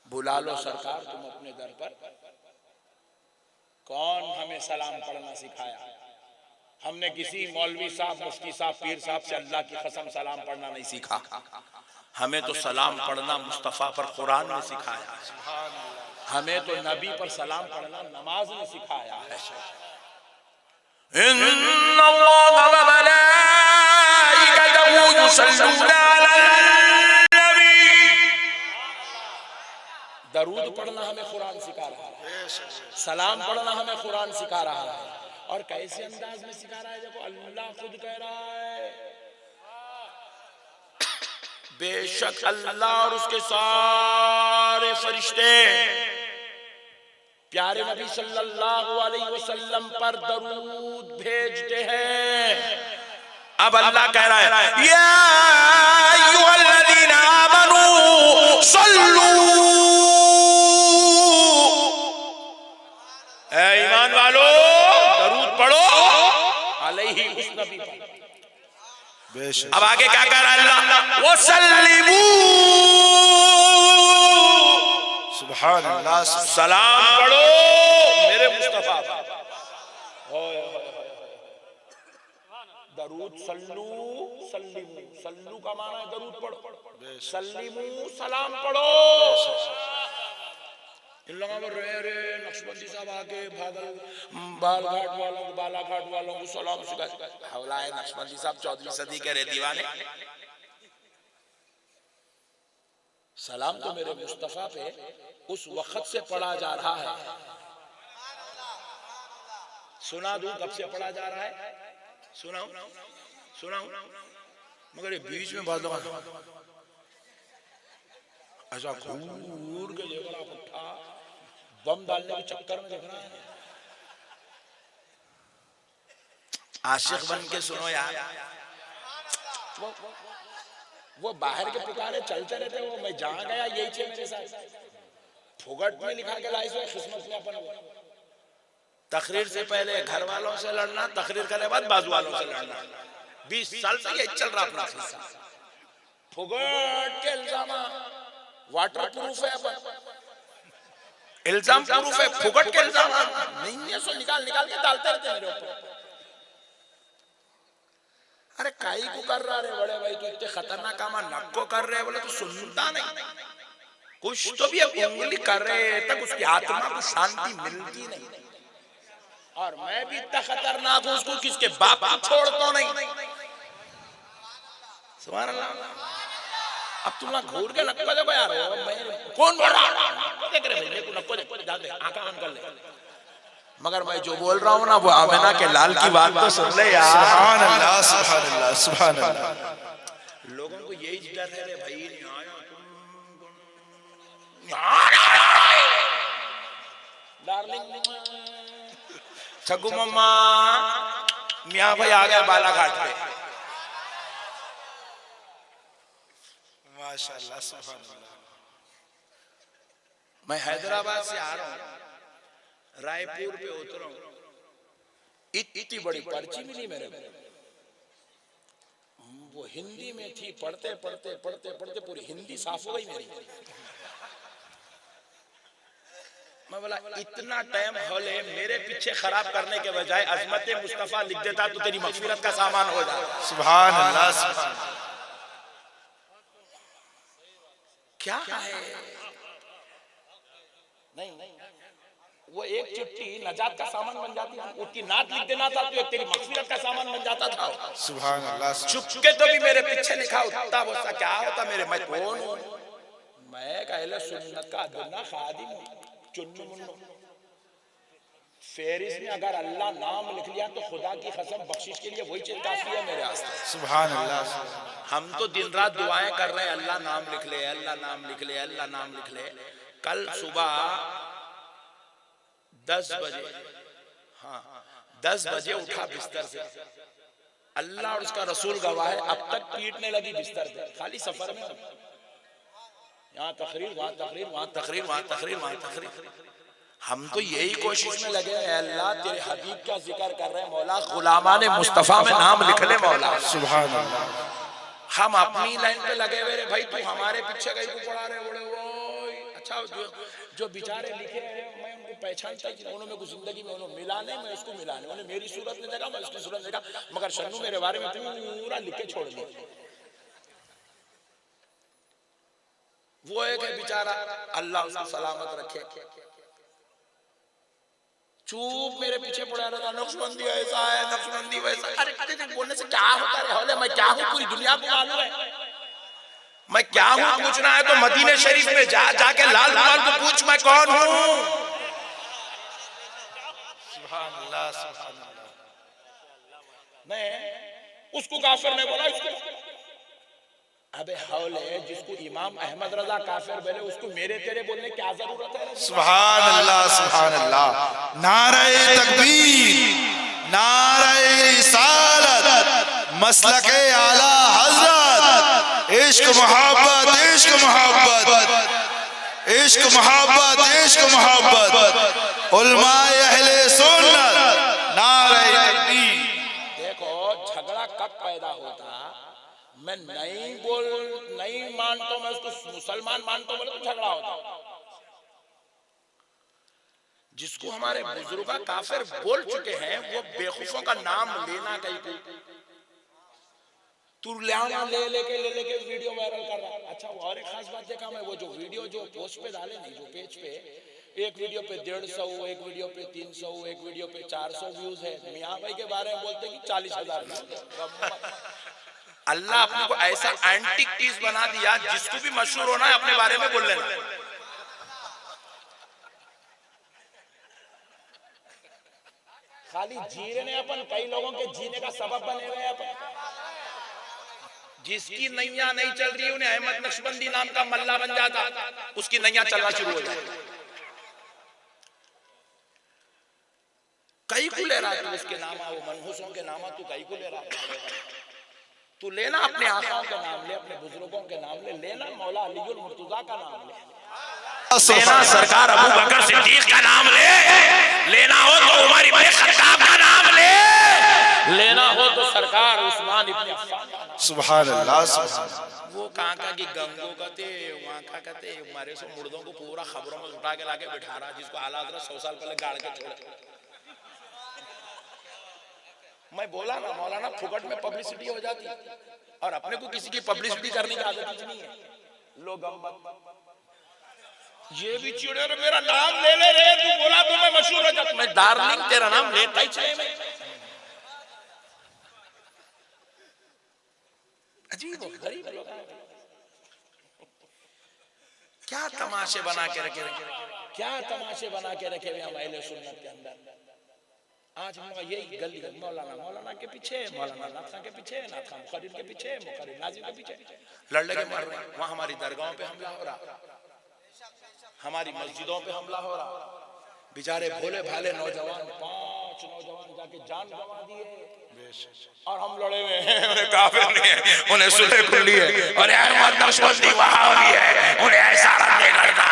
بلا لو سرکار تم اپنے در پر۔ کون ہمیں سلام پڑھنا سکھایا؟ ہم نے کسی مولوی صاحب، مفتی صاحب، پیر صاحب سے اللہ کی قسم سلام پڑھنا نہیں سیکھا، ہمیں تو سلام پڑھنا مصطفیٰ پر قرآن نے سکھایا ہے، ہمیں تو نبی پر سلام پڑھنا نماز نے سکھایا ہے۔ ان اللہ و ملائکتہ یصلون علی النبی، درود پڑھنا ہمیں قرآن سکھا رہا ہے، سلام پڑھنا ہمیں قرآن سکھا رہا ہے، اور کیسے انداز میں سکھا رہا ہے؟ دیکھو اللہ خود کہہ رہا ہے بے شک اللہ اور اس کے سارے فرشتے پیارے نبی صلی اللہ علیہ وسلم پر درود بھیجتے ہیں۔ اب اللہ کہہ رہا ہے یا ایھا الذین آمنوا صلوا، اے ایمان والو درود پڑھو علیہ اس نبی پر۔
بے شک
اب آگے کیا کہہ رہا ہے اللہ؟ وسلموا،
سبحان اللہ،
سلام پڑھو میرے مصطفیٰ پر۔ درود سلو سلمو، سلو کا معنی ہے درود پڑھو، سلمو سلام پڑھو۔ ان لوگوں پر رے نقشبندی صاحب آگے بال گھاٹ والوں کو، بالا گھاٹ والوں کو سلام سکھائے۔ حوالہ ہے نقشبندی صاحب 14ویں صدی کے رے دیوانے۔ سلام تو میرے مصطفیٰ پہ اس وقت سے پڑھا جا رہا ہے، سنا دوں کب سے پڑھا جا رہا ہے؟ سناؤں مگر یہ بیچ میں بات لگا ایسا گھور کے دیکھ رہا اٹھا بم ڈالنے کے چکر میں دیکھ رہا ہے۔ عاشق بن کے سنو یار، وہ باہر کے پکارے چلتے رہتے، وہ میں جہاں گیا یہی چیز میرے ساتھ پھگٹ میں لکھا کے لائے قسمت میں اپن ہوا۔ تقریر سے پہلے گھر والوں سے لڑنا، تقریر کرنے بعد بازو والوں سے لڑنا، 20 سال سے یہ چل رہا اپنا قصہ۔ پھگٹ کے الزام واٹر پروف ہے، اپن الزام پروف ہے، پھگٹ کے الزام نہیں ہے، سو نکال کے ڈالتے رہتے میرے اوپر۔ ارے کائی کو کر رہا رہے بڑے بھائی، تو اتنے خطرناک کام نک کو کر رہے بولے تو سنتا نہیں، کچھ تو بھی اب انگلی کر رہے تک اس کی آتما کو شانتی ملتی نہیں۔ اور میں بھی اتنا خطرناک ہوں، اس کو کس کے باپ کو چھوڑتا نہیں۔ سبحان اللہ۔ اب تم نہ گھور کے نکو دے یار، کون بول رہا دیکھ رہے بھائی، میرے کو نکو دے، جا دے آنکھاں بند کر لے۔ مگر میں جو بول رہا ہوں نا وہ آمنہ کے لال کی بات تو سن لے یار۔
سبحان اللہ، سبحان اللہ، سبحان اللہ۔
لوگوں کو یہی ڈر ہے بھائی نہیں آیا ڈارلنگ چھگو مما میاں بھائی آ گیا بالا گھاٹ پہ۔
ماشاءاللہ، سبحان اللہ۔
میں حیدرآباد سے آ رہا ہوں، رائے پور پہ اترا ہوں، اتنی بڑی پرچی ملی میرے کو، وہ ہندی میں تھی، پڑھتے پوری ہندی صاف ہو گئی میری۔ میں بولا اتنا ٹائم ہولے میرے پیچھے خراب کرنے کے بجائے عظمت مصطفیٰ لکھ دیتا تو تیری مغفرت کا سامان ہو جاتا۔
سبحان اللہ، سبحان اللہ۔
کیا ہے؟ نہیں وہ ایک چٹھی نجات کا سامان بن جاتی ہے، اس کی نعت لکھ دینا تھا تو تیری مغفرت کا سامان بن جاتا تھا۔
سبحان اللہ۔
چپکے تو بھی میرے پیچھے لکھا ہوتا، وہ کیا ہوتا میرے، میں کون ہوں؟ میں ایک اہل سنت کا ادنا خادم ہوں، چنو منو۔ فہرست میں اگر اللہ نام لکھ لیا تو خدا کی قسم بخشش کے لیے وہی چیز کافی ہے میرے واسطے۔
سبحان اللہ۔
ہم تو دن رات دعائیں کر رہے ہیں، اللہ نام لکھ لے، اللہ نام لکھ لے، اللہ نام لکھ لے۔ کل صبح 10 بجے، ہاں 10 بجے اٹھا بستر سے، اللہ اور اس کا رسول گواہ ہے، اب تک پیٹنے لگی بستر سے، خالی سفر میں، یہاں تقریر وہاں تقریر، وہاں تقریر، وہاں تقریر، وہاں تقریر۔ ہم تو یہی کوشش میں لگے ہیں، اللہ تیرے حبیب کا ذکر کر رہے ہیں، مولا غلامان مصطفیٰ میں نام لکھ لے مولا۔
سبحان اللہ۔
ہم اپنی لائن پہ لگے ہوئے بھائی، تو ہمارے پیچھے کہیں کو پڑھا رہے بڑے ووئی۔ اچھا جو بیچارے لکھے ہیں میں ان کو پہچانتا ہی، انہوں میں کچھ زندگی میں انہوں ملا نہیں، میں اس کو ملا نہیں، انہیں میری صورت میں دیکھا، میں اس کی صورت دیکھا، مگر شنو میرے بارے میں پورا لکھ کے چھوڑ دیا۔ وہ ایک ہے بیچارہ، اللہ اس کو سلامت رکھے، چوپ میرے پیچھے پڑا رہا، نقشبندی ایسا ہے، نقشبندی ویسا ہے۔ ارے بولنے سے کیا ہوتا ہے، میں کیا ہوں پوری دنیا کو معلوم ہے۔ میں کیا ہوں پوچھنا ہے تو مدینہ شریف میں جا کے لال رومال کو پوچھ میں کون ہوں.
سبحان اللہ سبحان اللہ.
میں اس کو کافر نہیں بولا. اس کو ابے حول ہے جس کو امام احمد رضا کافر بولے اس کو میرے تیرے بولنے کی کیا ضرورت ہے؟
سبحان اللہ سبحان اللہ. نعرہ تکبیر، نعرہ رسالت، مسلک اعلی حضرت، عشق محبت عشق محبت عشق محبت عشق محبت، علماء اہل سنت، نعرہ تکبیر.
دیکھو جھگڑا کب پیدا ہوتا؟ میں نہیں مانتا میں اس کو مسلمان مانتا ہوں بولے تو جھگڑا ہوتا. جس کو ہمارے بزرگاں کافر بول چکے ہیں وہ بیوقوفوں کا نام لینا کہیں کو تو لے کے ویڈیو وائرل کر رہا. اچھا وہ اور ایک خاص بات دیکھا میں، وہ جو ویڈیو جو پوسٹ پہ ڈالے نہیں، جو پیج پہ ایک ویڈیو پہ 150، ایک ویڈیو پہ 300، ایک ویڈیو پہ 400 ویوز ہے. میاں بھائی کے بارے میں بولتے کہ 40,000. اللہ اپنے کو ایسا اینٹک پیس بنا دیا جس کو بھی مشہور ہونا ہے اپنے بارے میں بول لینا. خالی جی رہے ہیں اپن، کئی لوگوں کے جینے کا سبب بنے ہوئے اپن. جس کی نئیاں نہیں چل رہی انہیں احمد نقشبندی نام کا ملہ بن جاتا، اس کی نئیاں چلنا شروع ہو جاتی. کئی کو لے رہا ہے تو اس کے نامہ، وہ منحوسوں کے نامہ تو کئی کو لے رہا ہے. تو لینا اپنے آقاؤں کے نام لے، اپنے بزرگوں کے نام لے، لینا مولا علی المرتضیٰ کا نام لے، لینا سرکار ابو بکر صدیق کا نام لے، لینا ہو تو عمر ابن خطاب کا نام لے، لینا ہو تو سرکار عثمان ابن عفان.
سبحان اللہ سبحان اللہ.
وہ کانکا کی گنگوں کہتے وہاں کا کہتے ہمارے سو مردوں کو پورا خبروں میں اٹھا کے لاکے بٹھا رہا، جس کو اعلیٰ حضرت 100 سال پہلے گاڑ کے چھوڑے. میں بولا نا مولانا پھکٹ میں پبلسٹی ہو جاتی اور اپنے کو کسی کی پبلسٹی کرنے کی عادت نہیں ہے. لوگ یہ بھی چڑے رہے میرا نام لے لے رہے، تو بولا تو میں مشہور ہو جاتا. میں ڈارلنگ تیرا نام لیتا ہی چاہے. میں عجیب و غریب لوگ کیا تماشے بنا کے رکھے ہوئے ہم اہل سنت کے اندر. آج ہم یہی گلی مولانا کے پیچھے، مولانا ناتھا کے پیچھے، ناتھا مقرر کے پیچھے، مقرر ناظم کے پیچھے لڑ لگے مر رہے ہیں. وہاں ہماری درگاہوں پہ حملہ ہو رہا، ہماری مسجدوں پہ حملہ ہو رہا. بیچارے بھولے بھالے نوجوان، 5 نوجوان جا کے جان گنوا دیے اور ہم لڑے ہوئے ہیں. انہیں کافر نہیں ہے، انہیں صلح کلی ہے، اور احمد نقشبندی وہابی ہے، انہیں ایسا رد نہیں کرتا.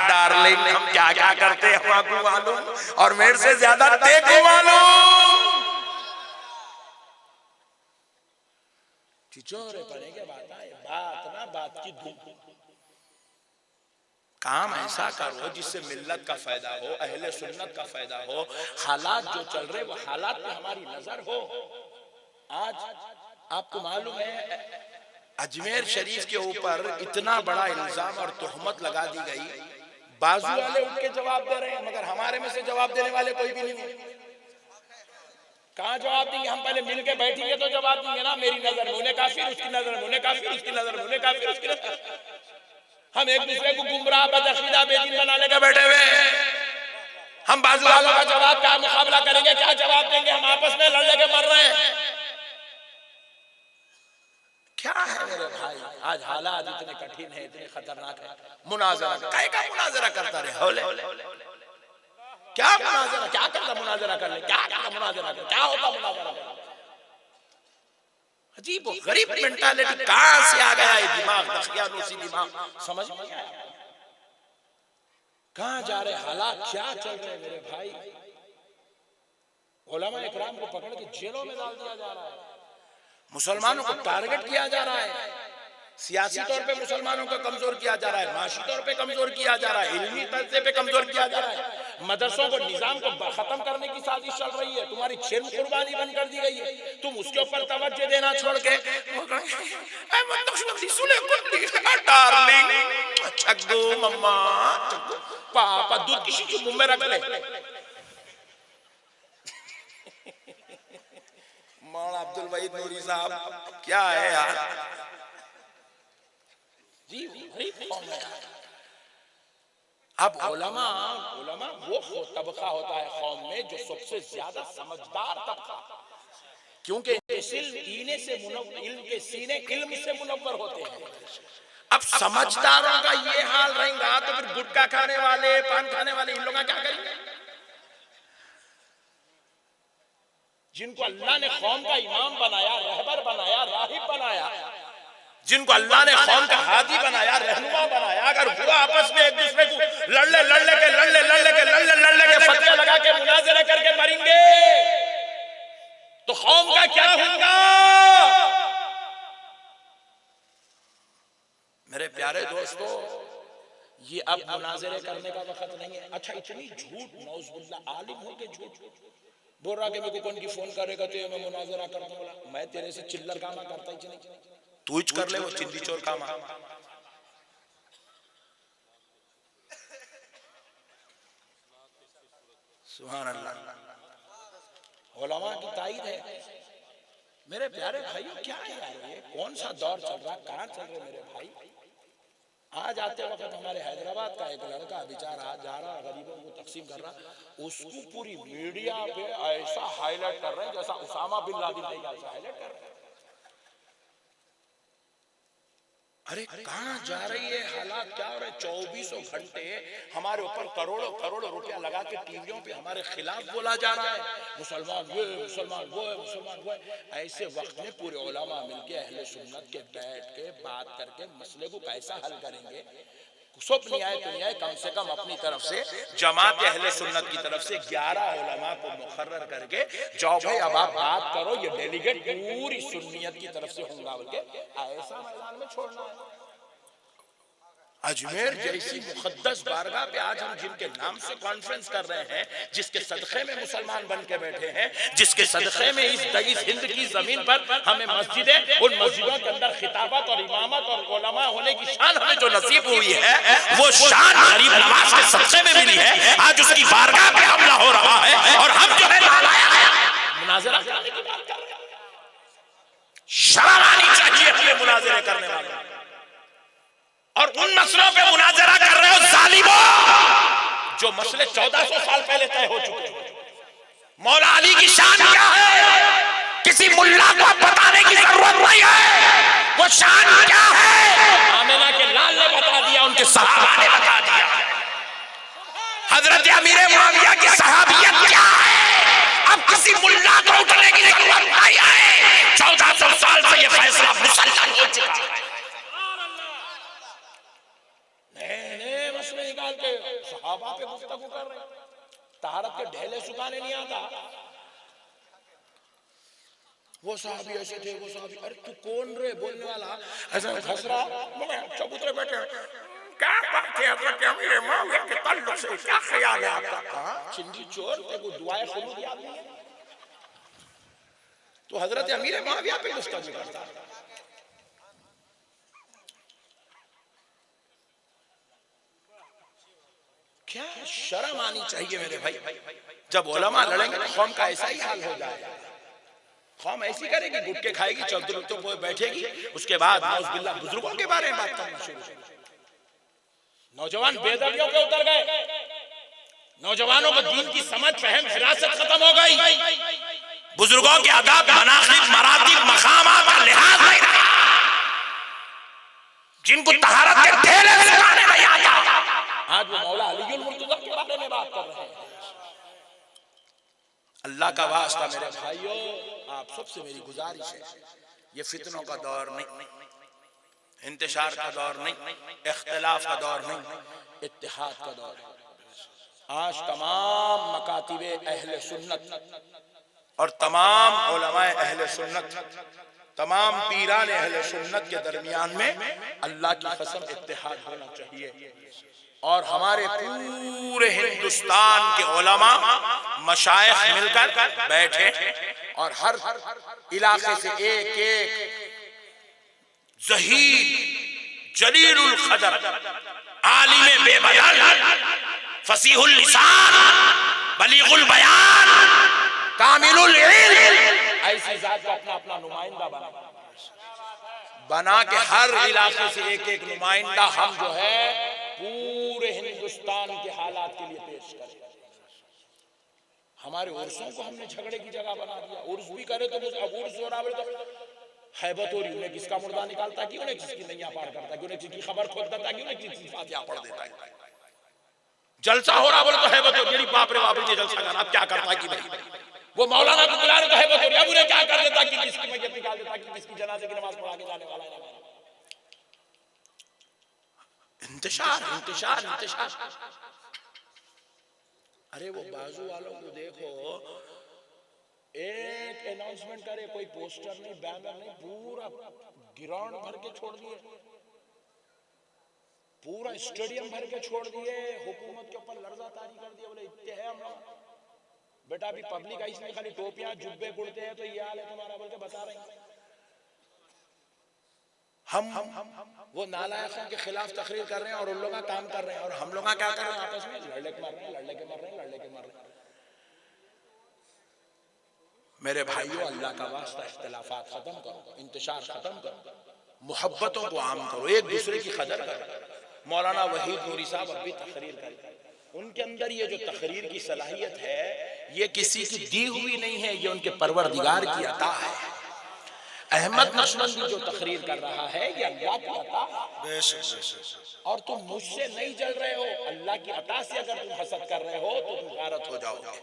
ڈارلنگ ہم کیا کیا کرتے ہیں ہم آپ کو معلوم، اور میرے سے زیادہ تے کو معلوم. چچورے پڑے کے بات آئے، بات نہ بات کی دھوم. کام ایسا کرو جس سے ملت کا فائدہ ہو، اہل سنت کا فائدہ ہو. حالات جو چل رہے وہ حالات میں ہماری نظر ہو. آج آپ کو معلوم ہے اجمیر شریف کے اوپر اتنا بڑا الزام اور تہمت لگا دی گئی، بازو والے ان کے جواب دے رہے ہیں مگر ہمارے میں سے جواب دینے والے کوئی بھی نہیں ہے. کہاں جواب دیں گے؟ ہم پہلے مل کے بیٹھیں گے تو جواب دیں گے نا. میری نظر میں انہیں کافر، اس کی نظر میں انہیں کافر، اس کی نظر میں انہیں کافر، اس کی نظر. ہم ایک دوسرے کو گمراہ بدعقیدہ بے دین بنانے کے بیٹھے ہوئے ہیں. ہم بازو والوں کا جواب کیا مقابلہ کریں گے، کیا جواب دیں گے؟ ہم آپس میں لڑ لے کے مر رہے ہیں. کیا ہے میرے بھائی؟ آج حالات اتنے کٹھن ہیں، اتنے خطرناک ہیں. مناظرہ کائے کا مناظرہ کرتا رہے ہولے کیا مناظرہ، کیا کرتا مناظرہ کر لے، کیا کرتا مناظرہ کر، کیا ہوتا مناظرہ کر. عجیب و غریب مینٹالٹی کہاں سے آ گیا ہے دماغ، دخیانوسی دماغ سمجھ نہیں آیا. کہاں جا رہے حالات، کیا چل رہے میرے بھائی. علماء اکرام کو پکڑ کے جیلوں میں ڈال دیا جا رہا ہے، مسلمانوں کو ٹارگٹ کیا جا رہا ہے، سیاسی طور پہ مسلمانوں کو کمزور کیا جا رہا ہے، معاشی طور پہ کمزور کیا جا رہا ہے، علمی طرز پہ کمزور کیا جا رہا ہے. مدرسوں کو نظام کو ختم کرنے کی سازش چل رہی ہے. تمہاری چھن قربانی بند کر دی گئی ہے، تم اس کے اوپر توجہ دینا چھوڑ کے احمد نقشبندی صلح کلی ڈارلنگ چکو مما پاپا دودھ کسی کی منہ میں رکھ لے. مولانا عبدالوحید نوری صاحب کیا ہے یار، جی غریب قوم ہے. اب علماء وہ طبقہ ہوتا ہے قوم میں جو سب سے زیادہ سمجھدار طبقہ، کیونکہ علم کے سینے علم سے منور ہوتے ہیں. اب سمجھداروں کا یہ حال رہیں گا تو پھر گٹکا کھانے والے، پان کھانے والے ان لوگوں کا کیا کریں گے؟ جن کو اللہ نے قوم کا امام بنایا، رہبر بنایا، راہب بنایا، جن کو اللہ نے قوم کا ہادی بنایا، رہنما بنایا، اگر وہ آپس میں ایک دوسرے کو لڑ لے کے فتوے لگا کے مناظرہ کر کے مریں گے تو قوم کا کیا ہوگا؟ میرے پیارے دوستو، یہ اب مناظرے کرنے کا وقت نہیں ہے. اچھا اتنی جھوٹ، نعوذ باللہ، عالم ہو کے جھوٹ بول رہا کہ میں کو کون کی فون کرے گا تو میں مناظرہ کرتا ہوں. میں تیرے سے چلر کاما کرتا ہی نہیں، تو ہی کر لے وہ چندی چور کاما. سبحان اللہ. علماء کی تائید ہے. میرے پیارے بھائیو، کیا ہے یار یہ کون سا دور چل رہا، کہاں چل رہے میرے بھائی؟ آج آتے وقت ہمارے حیدرآباد کا ایک لڑکا بیچارہ جا رہا غریبوں کو تقسیم کر رہا، اس کو پوری میڈیا پہ ایسا ہائی لائٹ کر رہے ہیں جیسا اسامہ بن لادن نہیں ایسا ہائی لائٹ کر رہے ہیں. ارے کہاں جا رہی ہے، حالات کیا ہو رہے؟ 24 گھنٹے ہمارے اوپر کروڑوں روپیہ لگا کے ٹی ویوں پہ ہمارے خلاف بولا جا رہا ہے، مسلمان یہ، مسلمان وہ ہے، مسلمان وہ ہے. ایسے وقت میں پورے علماء مل کے اہل سنت کے بیٹھ کے بات کر کے مسئلے کو کیسا حل کریں گے؟ سب نہیں آئے تو نہیں آئے، کم سے کم اپنی طرف سے جماعت اہل سنت کی طرف سے 11 علماء کو مقرر کر کے جاؤ بھائی اب آپ بات کرو، یہ ڈیلیگیٹ پوری سنیت کی طرف سے ہوں گا بول کے ایسا میدان میں چھوڑنا ہے. اجمیر جیسی مقدس بارگاہ پہ آج ہم جن کے نام سے کانفرنس کر رہے ہیں، جس کے صدقے میں مسلمان بن کے بیٹھے ہیں، جس کے صدقے میں اس ہند کی زمین پر ہمیں مسجدیں، ان مسجدوں کے اندر خطابت اور امامت اور علماء ہونے کی شان ہمیں جو نصیب ہوئی ہے، وہ شان غریب نواز کے صدقے میں ملی ہے. آج اس کی بارگاہ پہ حملہ ہو رہا ہے اور ہم جو ہے مناظرہ کرنے کی بات کر رہے ہیں. شرم آنی چاہیے اپنے مناظرے کرنے والے، اور ان مسئلوں پہ مناظرہ کر رہے ہو ظالموں جو مسئلے 1400 سال پہلے طے ہو چکے ہیں. مولا علی کی شان کیا ہے؟ کسی ملا کو بتانے کی ضرورت نہیں ہے، وہ شان کیا ہے؟ آمنہ کے لال نے بتا دیا، ان کے صحابہ نے بتا دیا. حضرت امیر معاویہ کی صحابیت کیا ہے؟ اب کسی ملا کو اٹھنے کی ضرورت نہیں ہے. 1400 سال سے یہ فیصلہ مسلم ہو چکا ہے. نئے مسئلے نکال کے صحابہ پہ گفتگو کر رہے ہیں. طہارت کے ڈھیلے سکھانے نہیں آتا. وہ صحابی ایسے تھے، وہ صحابی، ارے تو کون رہے بولنے والا؟ ایسا ہنس رہا، چبوترے بیٹھے کیا بات ہے حضرت امیر معاویہ کے تعلق سے کیا خیال ہے آپ کا؟ چندی چور تے کو دعائے خلود یاد نہیں ہے تو حضرت امیر معاویہ پہ گفتگو کرتا. کیا شرم آنی چاہیے میرے بھائی. جب علماء لڑیں گے تو قوم کا ایسا ہی حال ہو جائے گا. قوم ایسی کرے گی، گٹکے کھائے گی، چودھروں پہ بیٹھے گی، اس کے بعد نعوذ باللہ بزرگوں کے بارے میں بات کرنا شروع کرے. نوجوان بے ادبیوں پہ اتر گئے، نوجوانوں کو دین کی سمجھ فہم فراست ختم ہو گئی، بزرگوں کے آداب مناقب مراتب مقامات کا لحاظ نہیں رہا، جن کو طہارت کے ڈھیلے سکھانے نہیں آتا. آج وہ مولا علی المرتضی کے بارے میں بات کر رہے ہیں. اللہ کا واسطہ میرے بھائیوں، آپ سب سے میری گزارش ہے، یہ فتنوں کا دور نہیں، انتشار کا دور نہیں، اختلاف کا دور نہیں، اتحاد کا دور ہے. آج تمام مکاتب اہل سنت اور تمام علماء اہل سنت، تمام پیران اہل سنت کے درمیان میں اللہ کی قسم اتحاد ہونا چاہیے. اور ہمارے پورے ہندوستان کے علماء مشائخ مل کر بیٹھے اور ہر علاقے سے ایک ایک ذہین جلیل القدر عالم بے بدل فصیح اللسان بلیغ البیان کامل العلم ایسی ذات کو اپنا نمائندہ بنا بنا کے ہر علاقے سے ایک ایک نمائندہ ہم جو ہے پورے ہندوستان کے حالات کے لیے پیش کریں. ہمارے عرصوں کو ہم نے جھگڑے کی جگہ بنا دیا. عرص بھی کرے تو اب عرص ہو رہا ہے تو حیبت ہو رہی. انہیں کس کا مردہ نکالتا کیوں, انہیں کس کی نیا پار کرتا کیوں, انہیں کس کی خبر کھود کرتا کیوں, انہیں کس کی فاتحہ پڑھ دیتا ہے. جلسہ ہو رہا بولے تو حیبت ہو رہی. باپ رے باپ نے جلسہ کرنا, اب کیا کرتا ہے کہ بھائی وہ مولانا کو بلا رہے تو حیبت ہو رہی. اب انہیں کیا کر دیتا کہ کس کی میت نکال دیتا کہ کس کی جنازے کی نماز پڑھا کے جانے والا ہے. انتشار انتشار انتشار. ارے وہ بازو والوں کو دیکھو, ایک اناؤنسمنٹ کرے, کوئی پوسٹر نہیں, بینر نہیں, پورا گراؤنڈ بھر کے چھوڑ دیے, پورا اسٹیڈیم بھر کے چھوڑ دیے, حکومت کے اوپر لرزہ طاری کر دیا. بولے اتنے ہیں ہم لوگ, بیٹا ابھی پبلک آئی اس میں خالی ٹوپیاں جبے پڑتے ہیں تو یہ حال ہے تمہارا بول کے بتا رہے ہیں. ہم وہ نالائقوں کے خلاف تقریر کر رہے ہیں اور ان لوگوں کا کام کر رہے ہیں, اور ہم لوگوں کیا کر رہے ہیں آپس میں لڑنے کے مر رہے ہیں, لڑنے کے مر رہے ہیں, لڑنے کے مر رہے ہیں. میرے بھائیوں, اللہ کا واسطہ اختلافات ختم کرو, انتشار ختم کرو, محبتوں کو عام کرو, ایک دوسرے کی قدر کرو. مولانا وحید نوری صاحب اب بھی تقریر کرتے, ان کے اندر یہ جو تقریر کی صلاحیت ہے یہ کسی کی دی ہوئی نہیں ہے, یہ ان کے پروردگار کی عطا ہے. احمد نقشبندی جو تقریر کر رہا ہے یہ اللہ کی عطا ہے, اور تم مجھ سے نہیں جل رہے ہو, اللہ کی عطا سے اگر تم حسد کر رہے ہو تو تم غارت ہو جاؤ گے.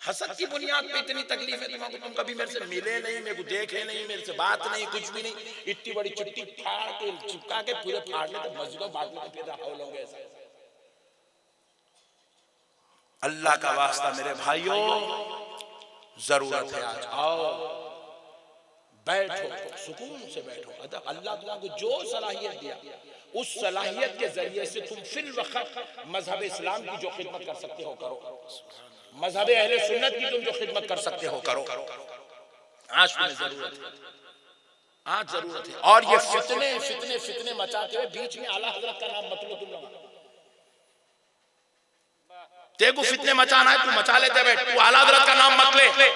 حسد کی بنیاد پہ اتنی تکلیف ہے تمہیں کو, تم کبھی میرے سے ملے نہیں, میرے کو دیکھے نہیں, میرے سے بات نہیں, کچھ بھی نہیں, اتنی بڑی چٹی پھاڑ کے چپکا کے پورے پھاڑ لیتے, مسجدوں بانٹ لیتے, پھر رہا لوگ ایسا. اللہ کا واسطہ میرے بھائیوں ضرورت ہے, آج آؤ بیٹھو, سکون سے بیٹھو. اللہ تعالیٰ کو جو صلاحیت دیا اس صلاحیت کے ذریعے سے تم فی الوقت مذہب اسلام کی جو خدمت کر سکتے ہو کرو, مذہب اہل سنت کی تم جو خدمت کر سکتے ہو کرو. آج تمہیں ضرورت ہے, آج ضرورت ہے. اور یہ فتنے فتنے فتنے مچاتے ہوئے بیچ میں اعلیٰ حضرت کا نام مت لو. تم لوگ تیگو فتنے مچانا ہے تو مچا لیتے بیٹھ, تو اعلیٰ حضرت کا نام مت لے.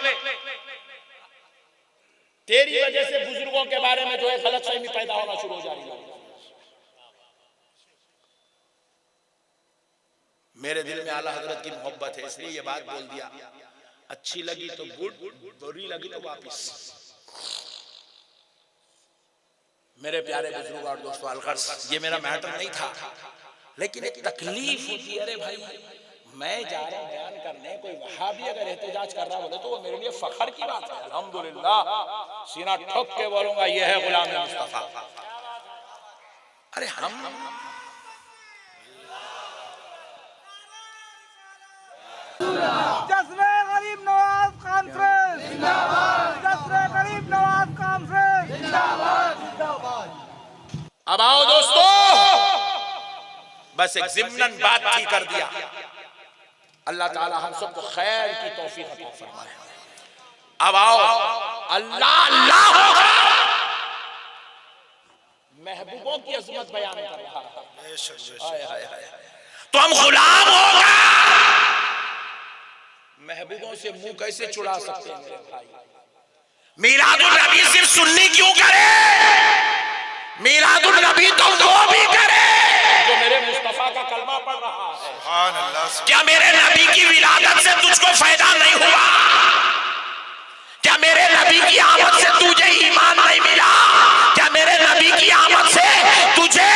تیری وجہ سے بزرگوں کے بارے میں جو ہے غلط فہمی پیدا ہونا شروع ہو جا رہی ہے. میرے دل میں اعلیٰ حضرت کی محبت ہے اس لیے یہ بات بول دیا. اچھی لگی تو گڈ, بری لگی تو واپس. میرے پیارے بزرگ اور دوستو الغرض, یہ میرا میٹر نہیں تھا, لیکن ایک تکلیف ہوتی ہے. ارے بھائی میں جا رہا ہوں بیان کرنے, کوئی وہابی اگر احتجاج کر رہا بولے تو وہ میرے لیے فخر کی بات ہے. الحمدللہ سینہ ٹھوک کے بولوں گا یہ ہے غلام مصطفیٰ. ارے ہم
جذبہ غریب نواز کانفرنس زندہ باد, جذبہ غریب نواز کانفرنس زندہ باد, زندہ باد.
اب آؤ دوستو, بس ایک ضمناً بات کی کر دیا. اللہ تعالی ہم سب کو خیر کی توفیق عطا فرمائے. اب آؤ, اللہ اللہ ہوگا, محبوبوں کی عظمت بیان کر رہا ہے. تو ہم غلام ہوگا, محبوبوں سے منہ کیسے چھڑا سکتے ہیں میرے بھائی. میلاد النبی صرف سنی کیوں کرے, میلاد النبی تو وہ بھی کرے جو میرے مصطفیٰ کا کلمہ پڑھ رہا ہے.
سبحان اللہ.
کیا میرے نبی کی ولادت سے تجھ کو فائدہ نہیں ہوا؟ کیا میرے نبی کی آمد سے تجھے ایمان نہیں ملا؟ کیا میرے نبی کی آمد سے تجھے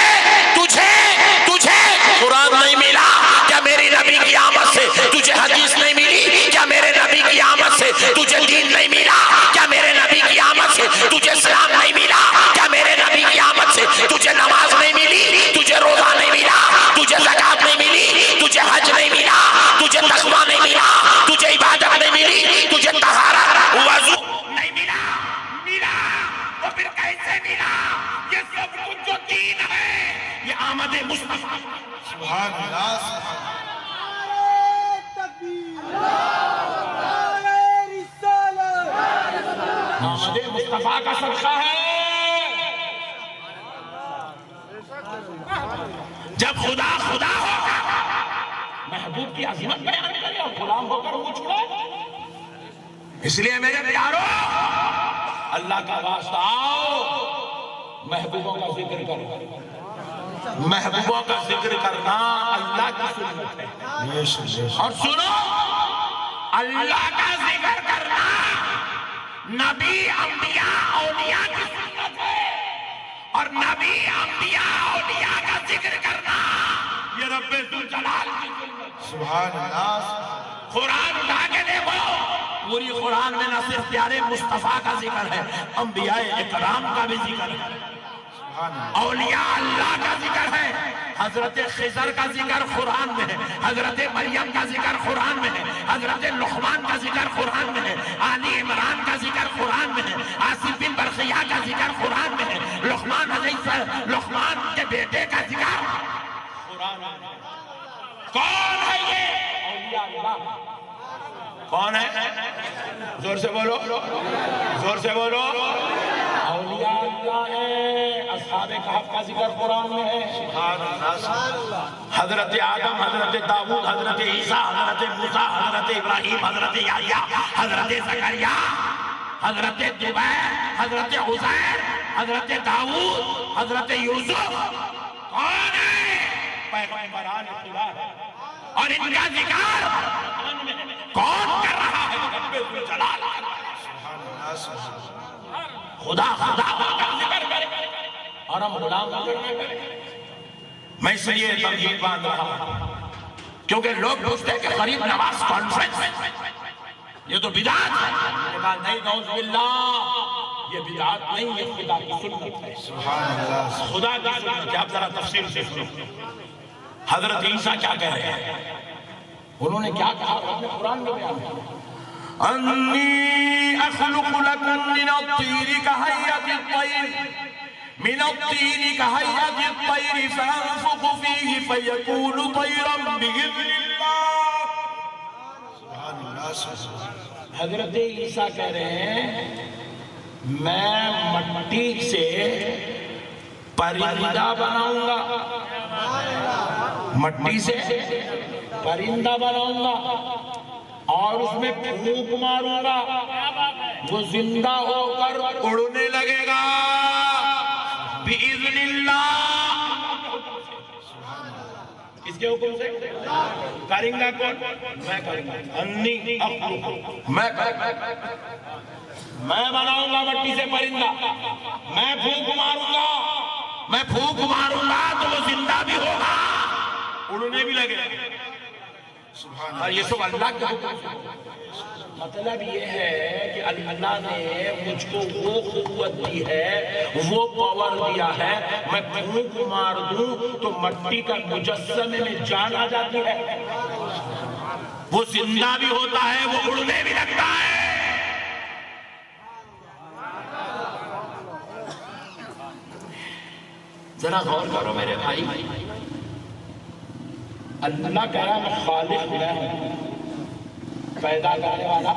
قرآن نہیں ملا؟ کیا میری نبی کی آمد سے تجھے حدیث نہیں ملی؟ کیا میرے نبی کی آمد سے تجھے دین نہیں ملا؟ کیا میرے نبی کی آمد سے تجھے اسلام نہیں ملا؟ کیا میرے نبی کی آمد سے تجھے نماز نہیں ملی؟ تجھے روزہ نہیں ملا؟ تجھے زکات نہیں ملی؟ تجھے حج نہیں ملا؟ تجھے تقویٰ نہیں ملا؟ تجھے عبادت نہیں ملی؟ تجھے طہارت وضو نہیں ملا؟ تو پھر کیسے ملا؟ یہ سب کچھ جو دین ہے یہ آمد مصطفیٰ.
سبحان اللہ.
نعرہ تکبیر, نعرہ رسالت,
آمد مصطفیٰ کا صدقہ ہے. جب خدا خدا ہوگا, محبوب کی عظمت بیان کرے اور غلام ہو کر وہ چھڑے. اس لیے میرے پیارو اللہ کا واسطہ آؤ محبوبوں کا ذکر کرنا، محبوبوں کا ذکر کرنا اللہ کی سنت ہے۔ اور سنو، اللہ کا ذکر کرنا نبی انبیاء اولیاء کی سنت ہے، اور نبی انبیاء اولیاء کا ذکر کرنا یہ رب ذوالجلال کی سنت۔
سبحان اللہ۔
قرآن اٹھا کے دیکھو، پوری قرآن میں نہ صرف پیارے مصطفیٰ کا ذکر ہے، انبیاء اکرام کا بھی ذکر ہے، اولیاء اللہ کا ذکر ہے، حضرت خضر کا ذکر قرآن میں ہے، حضرت مریم کا ذکر قرآن میں ہے، حضرت لقمان کا ذکر قرآن میں ہے، آل عمران کا ذکر قرآن میں ہے، آصف بن برقیہ کا ذکر قرآن میں ہے، لقمان کے بیٹے کا ذکر قرآن میں ہے۔ کون ہے یہ؟ اولیاء اللہ۔ کون ہے؟ زور سے بولو، زور سے بولو۔ اولیاء اللہ ہے۔ اصحاب کہف کا ذکر قرآن میں ہے، حضرت آدم، حضرت داؤد، حضرت عیسیٰ، حضرت موسیٰ، حضرت ابراہیم، حضرت یحییٰ، حضرت زکریا، حضرت زبیر، حضرت عزیر، حضرت داؤد، حضرت یوسف۔ کون ہے؟ پیغمبران خدا ہے، اور ان کا ذکر کون کر رہا ہے؟ رب ذوالجلال۔ خدا کا ذکر کرے اور ہم غلام کا ذکر کریں۔ میں اس لیے تمہید باندھ رہا ہوں کیونکہ لوگ پوچھتے ہیں کہ غریب نواز کانفرنس یہ تو بدعت ہے۔ میں نے کہا نہیں، نعوذ باللہ، یہ بدعت نہیں، یہ خدا کی سنت ہے۔ خدا کی سنت ہے۔ آپ ذرا تفصیل سے سنو، حضرت عیسیٰ کیا کہہ رہے ہیں؟ انہوں نے کیا کہا؟ اپنے قرآن میں بیان ہے، انی اخلق لکم من الطیر کہیت الطیر، من الطین کہیت الطیر فانفخ فیہ فیکون طیرا بإذن اللہ۔ حضرت عیسیٰ کہہ رہے ہیں میں مٹی سے پرندہ بناؤں گا، مٹی سے پرندہ بناؤں گا اور اس میں پھونک ماروں گا، وہ زندہ ہو کر اڑنے لگے گا بِإِذْنِ اللہ۔ اس کے حکم سے کریں گا کون؟ میں کروں گا، انی اخلق، میں بناؤں گا مٹی سے پرندہ، میں پھونک ماروں گا، میں پھونک ماروں گا تو وہ زندہ بھی ہوگا، اڑنے بھی لگے گا۔ اور یہ سب اللہ کا مطلب یہ ہے کہ اللہ نے مجھ کو وہ قوت دی ہے، وہ پاور دیا ہے، میں پھونک مار دوں تو مٹی کا مجسمے میں جان آ جاتی ہے، وہ زندہ بھی ہوتا ہے، وہ اڑنے بھی لگتا ہے۔ ذرا غور کرو میرے بھائی، اللہ کہہ رہا ہے میں خالق میں ہوں، پیدا کرنے والا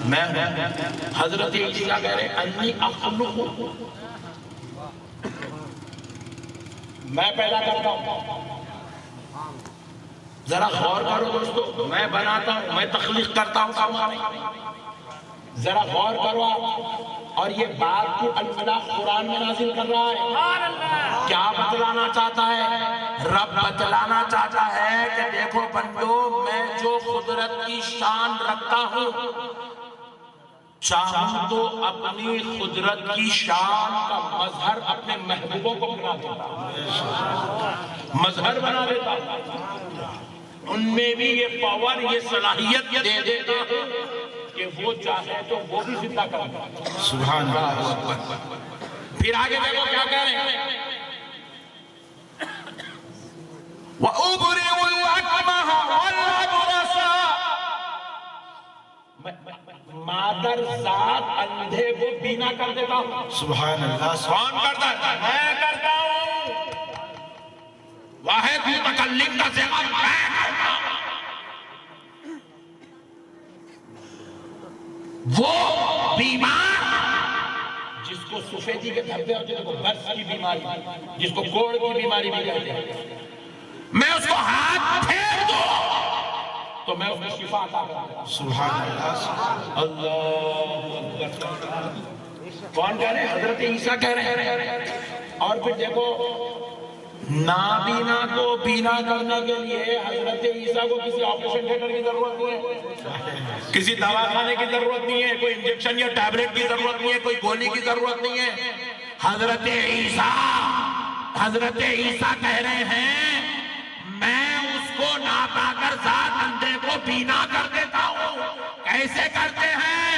میں ہوں۔ حضرت عیسیٰ کہہ رہے ہیں انی اخلق، میں پیدا کرتا ہوں۔ ذرا غور کرو دوستو، میں بناتا ہوں، میں تخلیق کرتا ہوں کاموں میں۔ ذرا غور کرو آپ، اور یہ بات کو اللہ قرآن میں نازل کر رہا ہے۔ کیا بتلانا چاہتا ہے؟ رب بتلانا چاہتا ہے کہ دیکھو بندو، میں جو قدرت کی شان رکھتا ہوں، چاہوں تو اپنی قدرت کی شان کا مظہر اپنے محبوبوں کو بنا دیتا ہوں، مظہر بنا دیتا ہوں، ان میں بھی یہ پاور، یہ صلاحیت دے دیتا ہوں کہ وہ چاہے تو وہ بھی زندہ کرتا۔ سبحان اللہ۔ پھر آگے دیکھو کیا کہہ رہے ہیں، وَأُبْرِئُ الْأَكْمَحَ وَالْأَبْرَصَ، مادر ذات اندھے کو بینا کر دیتا ہوں۔ سبحان اللہ۔ کون کرتا ہے؟ میں کرتا ہوں۔ واحد متکلم کا صیغہ میں کرتا ہوں۔ وہ بیمار جس کو سفیدی کے دھبے ہوتے ہیں، برس کی بیماری، جس کو کوڑ کی بیماری بھی کہتے ہیں، میں اس کو ہاتھ پھیر دوں تو میں اس کو شفا عطا کرتا ہوں۔ سبحان اللہ۔ اللہ اکبر۔
کون کہہ رہے ہیں؟ حضرت عیسیٰ کہہ رہے ہیں. اور پھر دیکھو نابینا کو بینا کرنے کے لیے حضرت عیسیٰ کو کسی آپریشن تھیٹر کی ضرورت نہیں ہے، کسی دواخانے کی ضرورت نہیں ہے، کوئی انجیکشن یا ٹیبلٹ کی ضرورت نہیں ہے، کوئی گولی کی ضرورت نہیں ہے. حضرت عیسیٰ کہہ رہے ہیں میں اس کو ناپاکر ذات اندھے کو بینا کر دیتا ہوں. کیسے کرتے ہیں؟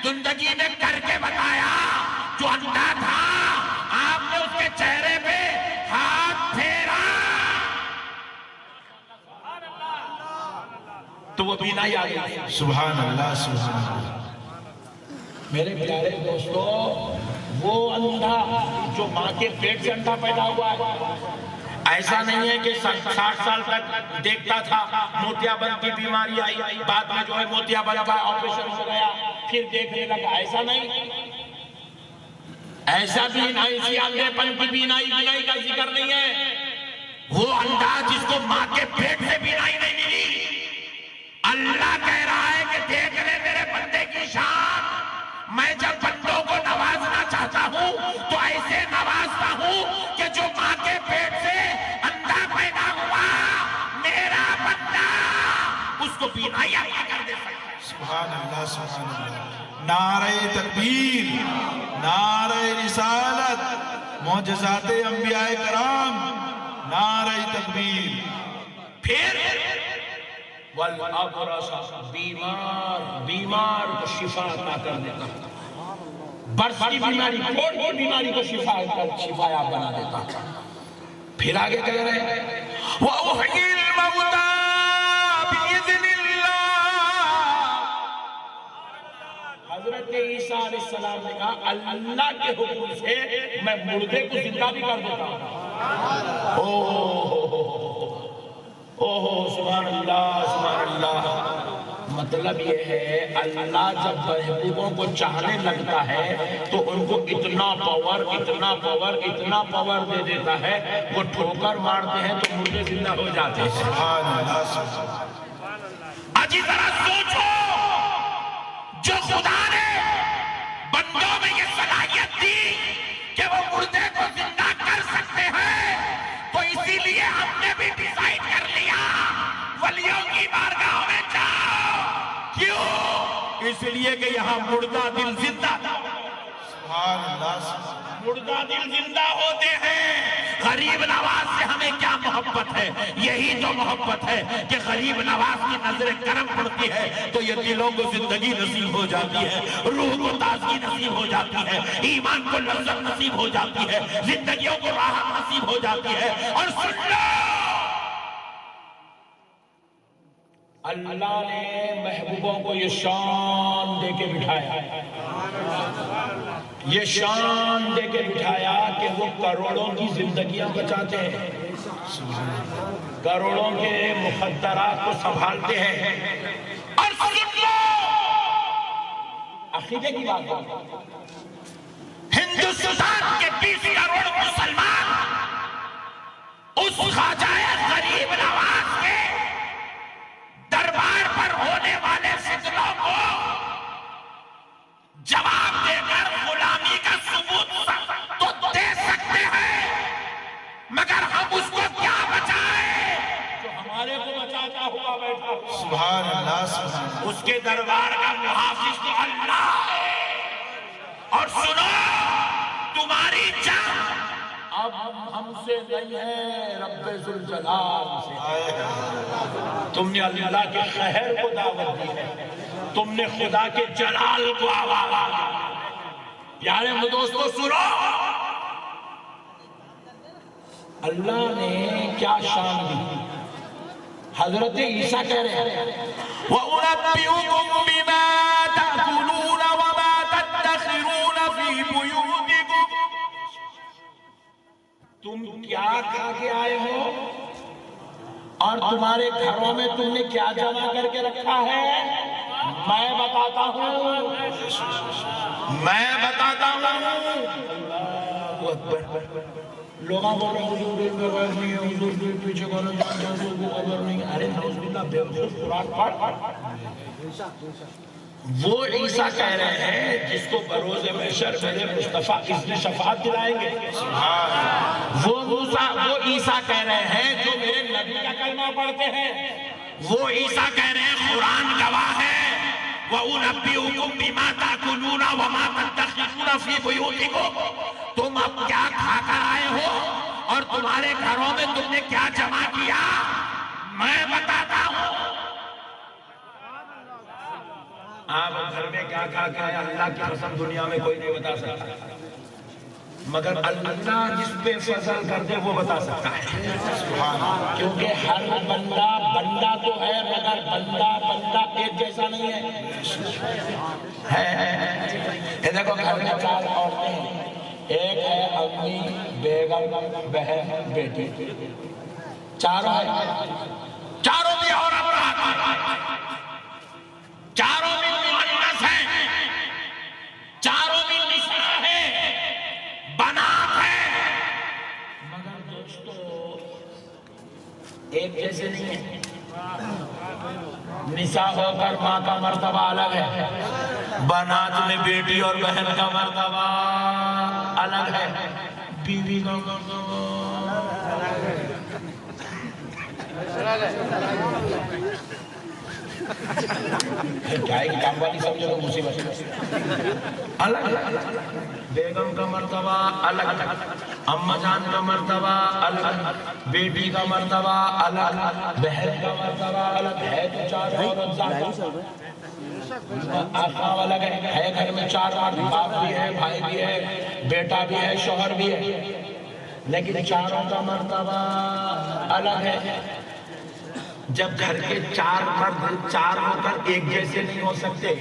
زندگی میں کر کے بتایا. جو اندھا تھا آپ نے اس کے چہرے پہ ہاتھ پھیرا تو وہ بینا ہی آ گئی.
سبحان اللہ سبحان اللہ.
میرے پیارے دوستو، وہ اندھا جو ماں کے پیٹ سے اندھا پیدا ہوا ہے، ایسا نہیں ہے کہ 60 سال تک دیکھتا تھا، موتیا بند کی بیماری آئی، بعد میں جو ہے موتیا بند کا آپریشن ہو گیا پھر دیکھنے لگا. ایسا نہیں، ایسا بھی ایسی اندھے پن کی بینائی کا ذکر نہیں ہے. وہ اندھا جس کو ماں کے پیٹ سے بینائی نہیں ملی، اللہ کہہ رہا ہے کہ دیکھ لے میرے بندے کی شان. میں جب بندوں کو نوازنا چاہتا ہوں تو ایسے نوازتا ہوں کہ جو ماں کے پیٹ سے اندھا پیدا ہوا میرا بندہ اس کو بینائی عطا کر دے سکتا ہے.
سبحان اللہ سبحان اللہ. نعرہ تکبیر، نعرہ رسالت، معجزات انبیاء کرام، نعرہ تکبیر.
پھر والابرص، بیمار کو شفا عطا کر دیتا، برس کی بیماری، کوڑ کی بیماری کو شفا یاب بنا دیتا. پھر آگے کہہ رہے ہیں وَأُحْيِي الْمَوْتَى بِإِذْنِ اللَّهِ. حضرت عیسیٰ علیہ السلام نے کہا اللہ کے حکم سے میں مردے کو زندہ بھی کر دیتا ہوں. اوہ سبحان اللہ سبحان اللہ. مطلب یہ ہے اللہ جب محبوبوں کو چاہنے لگتا ہے تو ان کو اتنا پاور دے دیتا ہے، وہ ٹھوکر مارتے ہیں تو مردے زندہ ہو جاتے ہیں.
سبحان اللہ سبحان اللہ.
اجی ذرا سوچو، جو خدا نے بندوں میں یہ صلاحیت دی کہ وہ مردے کو زندہ کر سکتے ہیں، تو اسی لیے ہم نے بھی ڈیزائن کر لیا ولیوں کی بارگاہ میں جاؤ. کیوں؟ اس لیے کہ یہاں مردہ دل زندہ،
سبحان اللہ سبحان اللہ.
مردہ دل زندہ ہوتے ہیں. غریب نواز سے ہمیں کیا محبت ہے؟ یہی تو محبت ہے کہ غریب نواز کی نظر کرم پڑتی ہے تو یہ دلوں کو زندگی نصیب ہو جاتی ہے، روح کو تازگی نصیب ہو جاتی ہے، ایمان کو لذت نصیب ہو جاتی ہے، زندگیوں کو راحت نصیب ہو جاتی ہے. اور سن لو، اللہ نے محبوبوں کو یہ شان دے کے بٹھایا، یہ شان دے کے بٹھایا کہ وہ کروڑوں کی زندگیاں بچاتے ہیں، کروڑوں کے مخدرات کو سنبھالتے ہیں. اور سن لو، عقیدے کی بات ہے، ہندوستان کے 20 کروڑ مسلمان اس خواجہ غریب نواز کے دربار پر ہونے والے فتنوں کو جواب دے کر غلامی کا ثبوت تو دے سکتے ہیں، مگر ہم اس کو کیا بچائیں جو ہمارے کو بچاتا ہوا بیٹھا ہوا.
سبحان اللہ سبحان اللہ.
اس کے دربار کا محافظ تو اللہ ہے. اور سنو، تمہاری جان اب ہم سے نہیں ہے، رب ذوالجلال سے. تم نے اللہ کے خیر کو دعوت دی ہے، تم نے خدا کے جلال کو آواز دی. پیارے دوستو سنو، اللہ نے کیا شان دی. حضرت عیسیٰ کہہ رہے ہیں وَأُنَبِّئُكُم بِمَا تَأْكُلُونَ وَمَا تَدَّخِرُونَ فِي بُيُوتِكُمْ. تم کیا کھا کے آئے ہو اور تمہارے گھروں میں تم نے کیا جمع کر کے رکھا ہے؟ میں بتاتا ہوں. اللہ اکبر. لوگاں بول رہے حضور دل میں غیر نہیں ہے، حضور دل پیچھے کرو جان جان کو خبر نہیں ہے. ارے نعوذ باللہ، بے وقوف قرآن پڑھ. وہ عیسیٰ کہہ رہے ہیں جس کو بروز محشر میرے مصطفیٰ اس نے شفاعت دلائیں گے. وہ عیسیٰ کہہ رہے ہیں جو میرے نبی کا کلمہ پڑھتے ہیں. وہ عیسیٰ کہہ رہے ہیں قرآن گواہ ہے وَأُنَبِّئُكُم بِمَا تَأْكُلُونَ وَمَا تَدَّخِرُونَ فِي بُيُوتِكُمْ. تم اب کیا کھا کر آئے ہو اور تمہارے گھروں میں تم نے کیا جمع کیا میں بتاتا ہوں. آپ گھر میں کیا کھا کے آئے اللہ کی قسم دنیا میں کوئی نہیں بتا سکتا, مگر اللہ جس پہ فضل کر دے وہ بتا سکتا ہے. کیونکہ ہر بندہ بندہ تو ہے مگر بندہ ایک جیسا نہیں ہے. یہ دیکھو گھر میں 4 عورتیں ہیں, ایک ہے امی, بیگم, بہن, بیٹی, چاروں بھی عورت, چاروں بھی مؤنث ہیں, چاروں بھی نساء ہیں, بنات ہیں, مگر دوستو ایک جیسے نہیں ہیں. نساء ہو کر ماں کا مرتبہ الگ ہے, بنات میں بیٹی اور بہن کا مرتبہ الگ ہے, بیوی کا مرتبہ کیا ہے کہ کام والی سمجھو تو مصیبت الگ, بیگم کا مرتبہ الگ, اماں جان کا مرتبہ الگ, بیٹی کا مرتبہ الگ, بہن کا مرتبہ الگ ہے. تو 4 عورت آقا الگ ہے, گھر میں 4 مرد, باپ بھی ہے, بھائی بھی ہے, بیٹا بھی ہے, شوہر بھی ہے, لیکن چاروں کا مرتبہ الگ ہے. جب گھر کے 4 مرد 4 ہو کر ایک جیسے نہیں ہو سکتے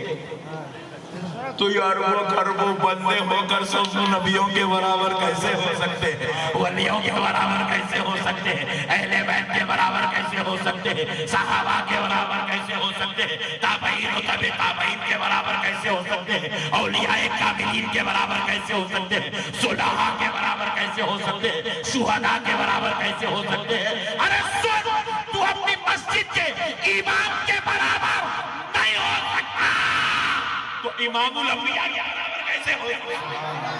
تو یار وہ گھر وہ بندے ہو کر سب نبیوں کے برابر کیسے ہو سکتے ہیں, ولیوں کے برابر کیسے ہو سکتے ہیں, اہل بیت کے برابر کیسے ہو سکتے ہیں, صحابہ کے برابر کیسے ہو سکتے ہیں, تابعین و تبع تابعین کے برابر کیسے ہو سکتے ہیں, اولیاء کاملین کے برابر کیسے ہو سکتے ہیں, صلحاء کے برابر کیسے ہو سکتے ہیں, شہداء کے برابر کیسے ہو سکتے ہیں. ارے سن, تو اپنی مسجد کے امام کے برابر نہیں ہو سکتا تو امام الانبیاء کے برابر کیسے ہو سکتا.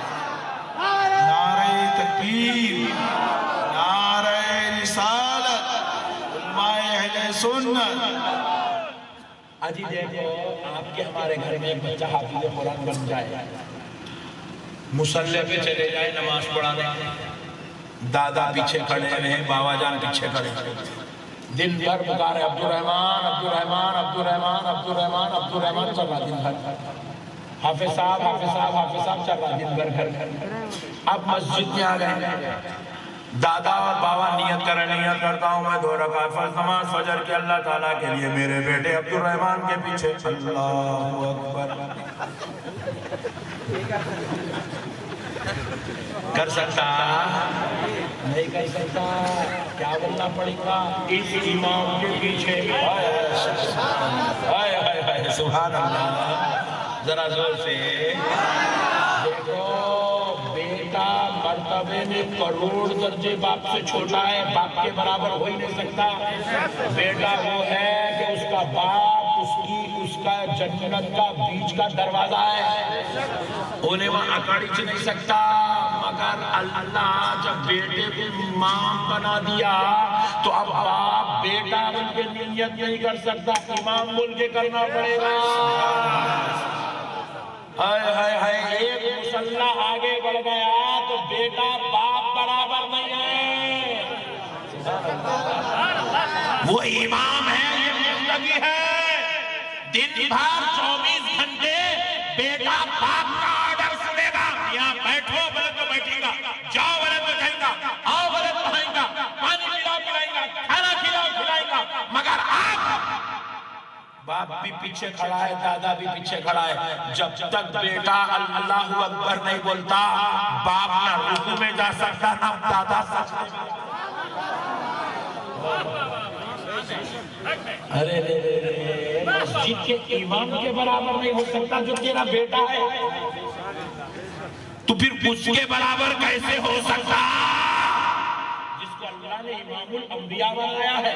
نعرہ تکبیر, نعرہ رسالت, علماء اہل سنت.
اجی دیکھو آپ کے ہمارے گھر میں ایک بچہ حافظ قرآن بن جائے, مصلی پہ چلے جائے نماز پڑھانے, دادا پیچھے کھڑے ہیں, بابا جان پیچھے کھڑے ہیں, دن بھر پکارے عبدالرحمن عبدالرحمن عبدالرحمن عبدالرحمن عبدالرحمن چل رہا دن بھر, حافظ صاحب حافظ صاحب حافظ صاحب چل رہا دن بھر گھر. اب مسجد میں آ گئے, دادا اور بابا نیت کرتا ہوں میں 2 رکعت فرض نماز فجر کے اللہ تعالیٰ کے لیے میرے بیٹے عبدالرحمن کے پیچھے. اللہ اکبر. کر سکتا نہیں کر سکتا, کیا بولنا پڑے گا اس امام کے پیچھے. سبحان اللہ, ذرا زور سے دیکھو. بیٹا مرتبے میں کروڑ درجے باپ سے چھوٹا ہے, باپ کے برابر ہو ہی نہیں سکتا. بیٹا وہ ہے کہ اس کا باپ اس کا جنت کا بیچ کا دروازہ ہے, انہیں وہاں اکاڑی چ نہیں سکتا. مگر اللہ جب بیٹے کو امام بنا دیا تو اب باپ بیٹا بن کے نیت نہیں کر سکتا, امام بول کے کرنا پڑے گا. ایک مسلح آگے بڑھ گیا تو بیٹا باپ برابر نہیں ہے. وہ امام ہے, یہ زندگی ہے. دن بھر 24 گھنٹے بیٹا باپ کا آرڈر سنے گا, یہاں بیٹھو بولے تو بیٹھے گا, جاؤ بولے تو جائے گا, آؤ بولے تو آئے گا, پانی پلاؤ پلائے گا, کھانا کھلاؤ کھلائے گا. مگر آپ باپ بھی پیچھے کھڑا ہے, دادا بھی پیچھے کھڑا ہے. جب تک بیٹا اللہ اکبر نہیں بولتا باپ نہ رکوع میں جا سکتا نہ دادا سجدے میں. ارے مسجد کے امام کے برابر نہیں ہو سکتا جو تیرا بیٹا ہے, تو پھر اس کے برابر کیسے ہو سکتا جس کو اللہ نے نے امام الانبیاء بنایا ہے،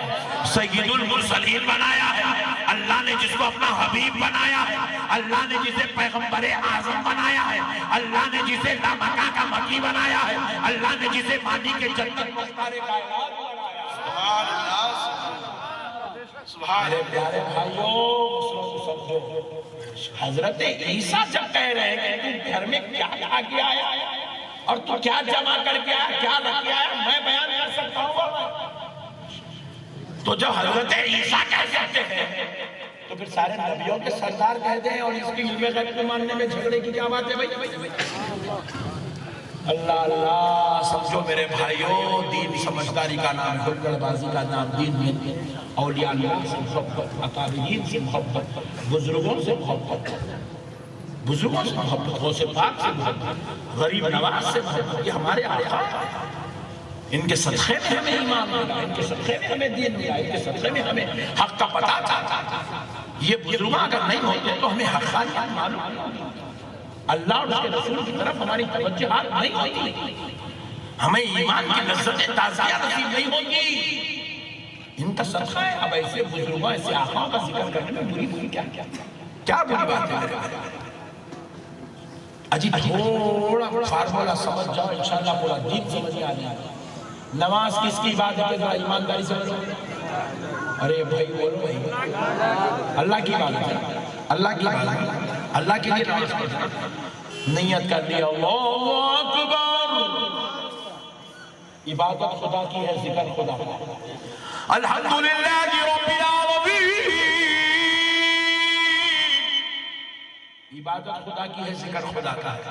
سید المرسلین بنایا ہے، اللہ نے جس کو اپنا حبیب بنایا ہے، اللہ نے جسے پیغمبر اعظم بنایا ہے، اللہ نے جسے لامکہ کا مکی بنایا ہے، اللہ نے جسے مانی کے جنت مختار کائنات بنایا ہے۔
سبحان اللہ، سبحان
میرے پیارے بھائیوں، مسلم سمجھو، حضرت عیسیٰ جب کہہ رہے ہیں کہ تو گھر میں کیا کھا کے آیا اور تو کیا جمع کر کے آیا، کیا رکھ کے آیا، میں بیان کر سکتا ہوں۔ تو جب حضرت عیسیٰ کہہ سکتے ہیں تو پھر سارے نبیوں کے سردار کہتے ہیں، اور اس کی علم غیب کو ماننے میں جھگڑے کی کیا بات ہے بھائی؟ اللہ اللہ، سمجھو میرے بھائیوں، دین سمجھداری کا نام، گھڑ بازی کا نام دین نہیں ہے۔ اولیاء اللہ سے محبت، اکابرین سے محبت، بزرگوں سے محبت، بزرگوں سے محبت، غوث پاک سے محبت، غریب نواز سے محبت، یہ ہمارے آقا ہیں۔ ان کے صدقے میں ہمیں ایمان ملا، ان کے صدقے میں ہمیں دین ملا، ان کے صدقے میں ہمیں حق کا پتہ چلا۔ یہ بزرگ اگر نہیں ہوتے تو ہمیں حقانیت معلوم نہیں، اللہ اور اس کے رسول کی طرف ہماری توجہات نہیں ہوتی، ہمیں ایمان کی لذت تازیہ نصیب نہیں ہوتی۔ ان کا صدقہ ہے۔ اب ایسے بزرگوں، ایسے آقاؤں کا ذکر کرنے میں بری بری کیا بری بات ہے؟ اجی تھوڑا فارمولا سمجھ جاؤ، انشاءاللہ پورا دین سمجھ میں آ جائے گا۔ نماز کس کی عبادت ہے؟ ذرا ایمانداری سے بولو۔ ارے بھائی بولو بھائی، اللہ کی عبادت ہے، اللہ کی عبادت ہے، اللہ کے لیے نماز پڑھو۔ نیت کر لیا اللہ اکبر، عبادت خدا کی ہے، ذکر خدا کا۔ الحمدللہ رب العالمین، عبادت خدا کی ہے، ذکر خدا کا ہے۔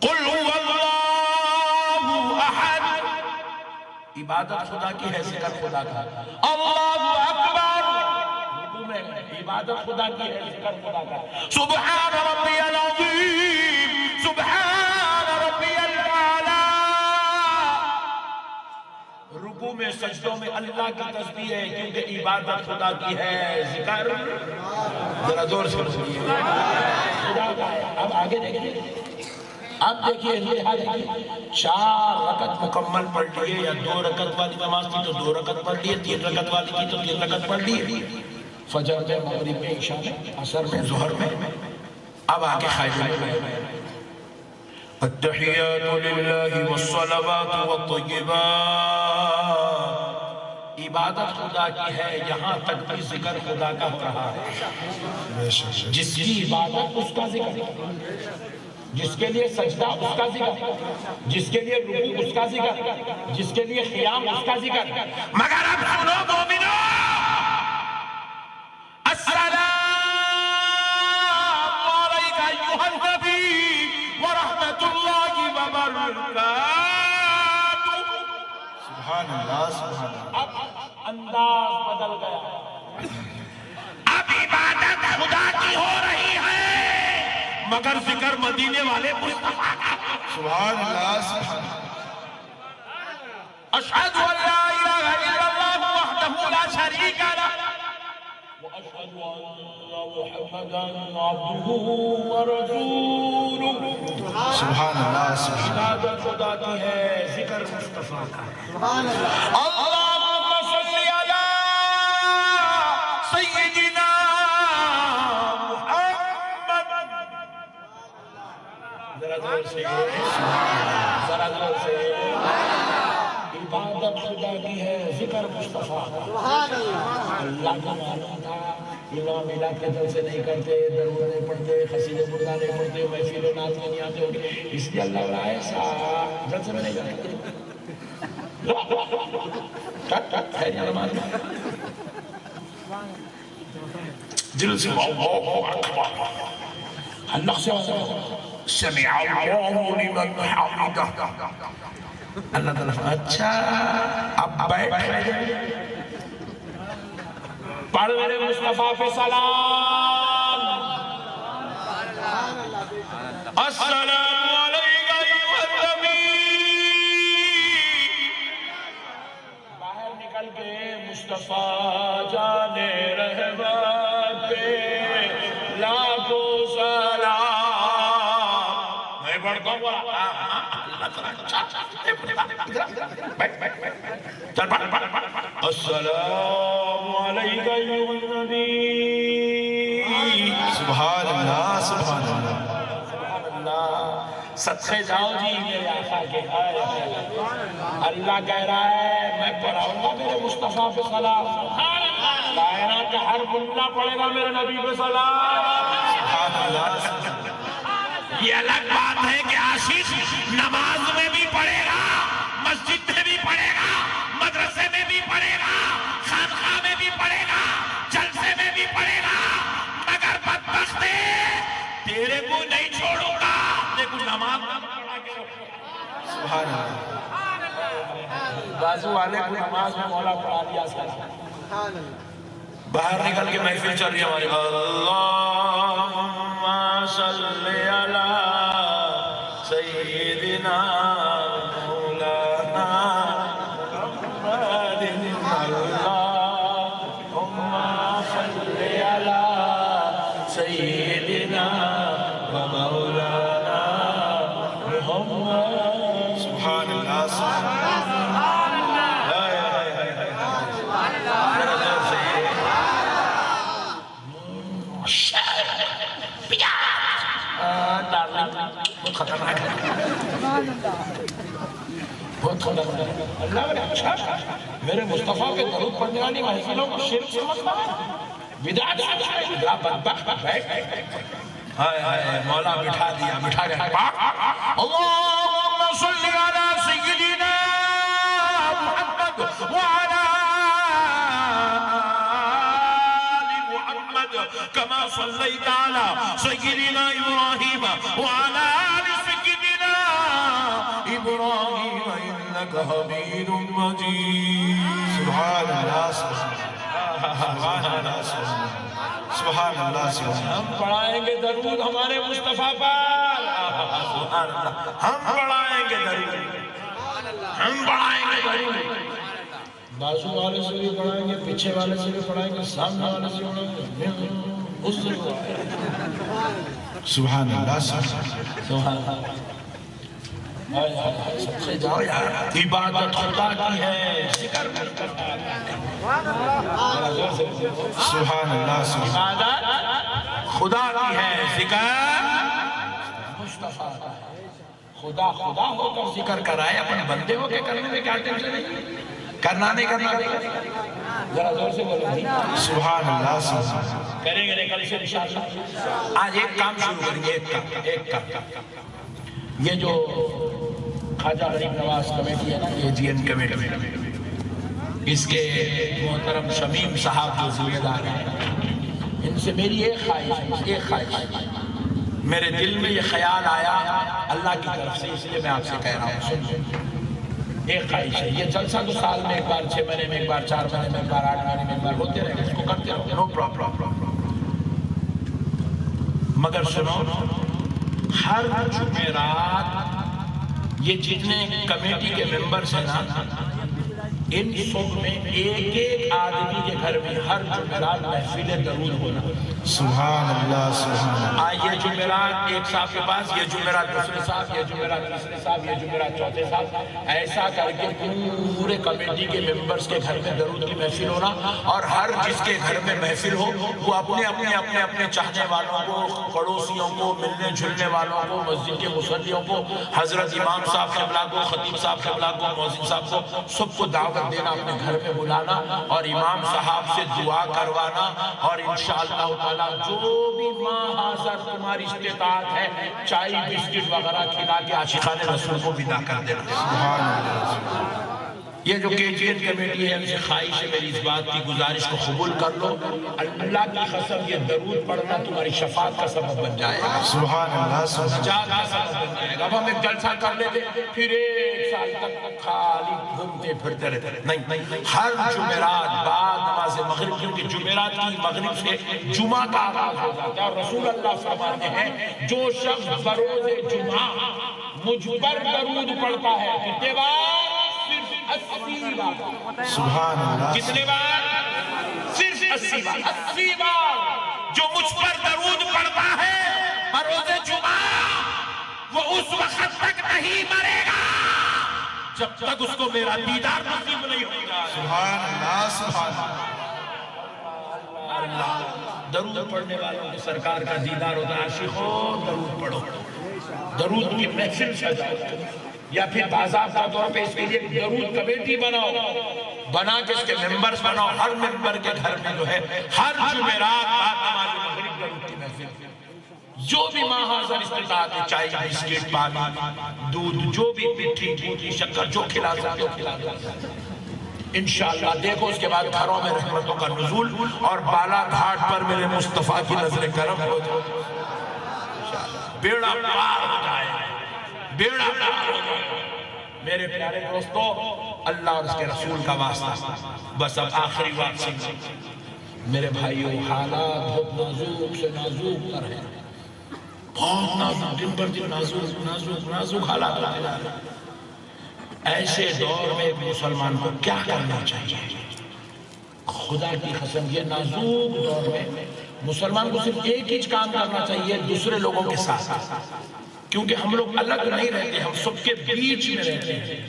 قل هو اللہ احد، عبادت خدا کی ہے، ذکر خدا کا ہے۔ اللہ اکبر، رکوع میں عبادت خدا کی ہے، ذکر خدا کا ہے۔ سبحان ربی العظیم، سبحان ربی الاعلی، رکوع میں سجدوں میں اللہ کی تسبیح ہے، کیونکہ عبادت خدا کی ہے، ذکر ذرا زور سے بولیے خدا کا ہے۔ اب آگے دیکھیں، اب دیکھیے 4 رکعت مکمل پڑھ لیے، یا 2 رکعت والی نماز تھی تو 2 رکعت پڑھ لیے، 3 رکعت والی تھی تو 3 رکعت پڑھ لیے، فجر میں، مغرب میں، عشاء میں، عصر میں، ظہر میں۔ اب آگے خائفہ میں التحیات للہ والصلوات والطیبات، عبادت خدا کی ہے، یہاں تک بھی ذکر خدا کا ہو رہا ہے۔ جس کی عبادت اس کا ذکر، جس کے لیے سجدہ اس کا ذکر، جس کے لیے رکوع اس کا ذکر، جس کے لیے قیام اس کا ذکر۔ مگر اب سنو مومنو، السلام علیکہ ایھا النبی ورحمۃ اللہ وبرکاتہ۔
سبحان اللہ، سبحان اللہ۔
اب انداز بدل گیا، اب عبادت خدا کی ہو رہی ہے، مگر ذکر مدینے والے مصطفیٰ کا۔
سبحان اللہ، سبحان اللہ۔
اشہد ان لا الہ الا اللہ وحدہ لا شریک لہ واشہد ان محمدا عبدہ ورسولہ۔
سبحان اللہ، سبحان اللہ۔
عبادت خدا کی ہے، ذکر مصطفیٰ کا ہے۔ اللہم صلی علی سیدنا محمد، ذرا زور سے، ذرا زور سے۔ عبادت خدا کی ہے، ذکر مصطفیٰ کا۔ اللہ کو معلوم تھا امام میلاد کے دل سے نہیں کرتے، درود نہیں پڑھتے، قصیدے بردہ نہیں پڑھتے، محفل و نعت میں نہیں آتے ہوگے، اس لیے اللہ بڑا ایسا دل سے میں نہیں کرتے۔ خیریہ نماز میں دل سے اللہ اکبر، اللہ سے سمع اللہ لمن حمدہ۔ اللہ تعالیٰ اچھا اب بیٹھ پڑھ میرے مصطفیٰ پہ سلام۔ السلام علیکہ ایھا النبی، باہر نکل کے مصطفیٰ جانے رحمت پہ لاکھوں سلام۔ میں پڑھتا ہوں چل پڑھ السلام علیکم ایھا النبی.
سبحان اللہ سبحان اللہ.
صدقے جاؤ جی میرے آقا کے. اللہ کہہ رہا ہے میں پڑھاؤں گا میرے مصطفیٰ پہ سلام. کائنات کا ہر بندہ پڑھے گا میرے نبی پہ سلام. یہ الگ بات ہے کہ عاشق نماز میں بھی پڑھے گا, مسجد میں بھی پڑھے گا, مدرسے میں بھی پڑھے گا, خانقاہ میں بھی پڑھے گا, جلسے میں بھی پڑھے گا, مگر بدبخت تیرے کو نہیں چھوڑوں گا. دیکھو نماز میں پڑھا کے
سبحان اللہ.
بازو والے کو نماز میں مولا پڑھا دیا. باہر نکل کے محفل چل رہی ہے ہماری. اللہم صلی علی سیدنا مولانا محمد. اللہم صلی علی سیدنا مولانا محمد.
سبحان اللہ سبحان اللہ.
بہت خطرناک ہے, بہت خطرناک ہے. اللہ نے اچھا میرے مصطفیٰ کے درود پڑھنے والی محفلوں کو شرک سمجھتا ہے, بدعت سمجھتا ہے. بدبخت بیٹھ ہائے ہائے مولا بٹھا دیا, بٹھا گیا. اللہم صلی علی سیدنا محمد وعلی كما صليت على سيدنا إبراهيم وعلى آل سيدنا إبراهيم إنك حميد مجيد.
سبحان اللہ سبحان اللہ سبحان اللہ سبحان اللہ.
ہم پڑھائیں گے درود ہمارے مصطفیٰ پر. سبحان اللہ. ہم پڑھائیں گے درود, ہم پڑھائیں گے درود. بازو والے سے بھی پڑھائیں گے, پیچھے والے سے بھی پڑھائیں گے, سامنے والے سے بھی پڑھائیں گے. اس سے
سبحان اللہ
سبحان اللہ. سب سے جاؤ یار, عبادت خدا کی ہے, ذکر
سبحان اللہ سبحان
عبادت خدا کی ہے, ذکر مصطفیٰ کا ہے. خدا خدا ہو کر ذکر کرائے, اپنے بندے ہو کے کرنے میں کیا ٹینشن ہے؟ کرنا نہیں کرنا, ذرا زور سے بولو.
سبحان اللہ سبحان.
کریں گے کل سے انشاءاللہ. آج ایک کام شروع کریں گے, ایک کام. یہ جو خواجہ غریب نواز کمیٹی ہے نا, یہ جی این کمیٹی, اس کے محترم شمیم صاحب جو ذمہ دار ہیں, ان سے میری ایک خواہش میرے دل میں یہ خیال آیا اللہ کی طرف سے, اس لیے میں آپ سے کہہ رہا ہوں. سن ایک خواہش ہے, یہ جلسہ تو سال میں ایک بار, 6 مہینے میں ایک بار, 4 مہینے میں ایک بار, 8 مہینے میں ایک بار ہوتے رہے, اس کو کرتے رہو, نو پرابلم. مگر سنو, ہر جمعرات یہ جتنے کمیٹی کے ممبرز ہیں نا, ان سب میں ایک ایک آدمی کے گھر میں ہر جمعرات محفل درود ہونا.
سبحان اللہ سبحان اللہ.
یہ جمعرات ایک صاحب کے پاس, یہ جمعرات دوسرے صاحب, یہ جمعرات تیسرے صاحب, یہ جمعرات چوتھے صاحب, ایسا کر کے پورے کمیٹی کے ممبرز کے گھر میں درود کی محفل ہونا. اور ہر جس کے گھر میں محفل ہو وہ اپنے چاہنے والوں کو, پڑوسیوں کو, ملنے جھلنے والوں کو, مسجد کے مصلیوں کو, حضرت امام صاحب قبلہ کو, خطیب صاحب قبلہ کو, مؤذن صاحب کو, سب کو دعوت دینا, اپنے گھر میں بلانا اور امام صاحب سے دعا کروانا. اور انشاءاللہ تعالی جو بھی ماں حاضر تمہاری استطاعت ہے, چائے بسکٹ وغیرہ کھلا کے عاشقان رسول کو ودا کر دینا.
سبحان اللہ.
یہ جو KGN کمیٹی ہے, ان سے خواہش ہے میری اس بات کی, گزارش کو قبول کر لو. اللہ کی قسم یہ درود پڑھنا تمہاری شفاعت کا سبب بن جائے گا.
سبحان اللہ سبحان
نجات کا سبب بن جائے گا. اب ہم ایک جلسہ کر لیتے, پھر 1 سال تک خالی گھومتے پھرتے رہتے. نہیں, ہر جمعرات بعد نماز مغرب, کیونکہ جمعرات کی مغرب سے جمعہ کا آغاز ہو جاتا ہے, اور رسول اللہ فرماتے ہیں جو شخص بروز جمعہ مجھ پر درود پڑھتا ہے, کتنے بار؟ صرف 80 بار.
سبحان اللہ.
کتنے بار؟ صرف 80 بار. 80 بار جو مجھ پر درود پڑھتا ہے بروز جمعہ, وہ اس وقت تک نہیں مرے گا جب تک اس کو میرا دیدار نصیب نہیں ہو جائے.
سبحان اللہ سبحان اللہ.
درود پڑھنے والوں کو سرکار کا دیدار ہوتا ہے. عاشقوں درود پڑھو, درود کی محفل سجاؤ, یا پھر باضابطہ طور پہ اس کے لیے درود کمیٹی بناؤ, بنا کے اس کے ممبرز بناؤ. ہر ممبر کے گھر میں جو ہے ہر جمعرات بعد نماز مغرب درود کی محفل, جو بھی ماحضر استطاعت ہے, چائے بسکٹ پانی دودھ جو بھی میٹھی میٹھی شکر جو کھلا سکتے ہو کھلا دو انشاءاللہ. دیکھو اس کے بعد گھروں میں رحمتوں کا نزول, اور بالا گھاٹ پر میرے مصطفیٰ کی نظر کرم ہو جائے, بیڑا پار ہو جائے, بیڑا پار ہو جائے. میرے پیارے دوستو, اللہ اور اس کے رسول کا واسطہ. بس اب آخری بات سن میرے بھائیو, حالات بہت نازک سے نازک پر ہیں, بہت نازک, دن پر دن نازک نازک نازک حالات ہوتے جا رہے ہیں. ایسے دور میں ایک مسلمان کو کیا کرنا چاہیے؟ خدا کی قسم یہ نازک دور میں مسلمان کو صرف ایک ہی کام کرنا چاہیے, دوسرے لوگوں کے ساتھ, کیونکہ ہم لوگ الگ نہیں رہتے, ہم سب کے بیچ میں رہتے ہیں.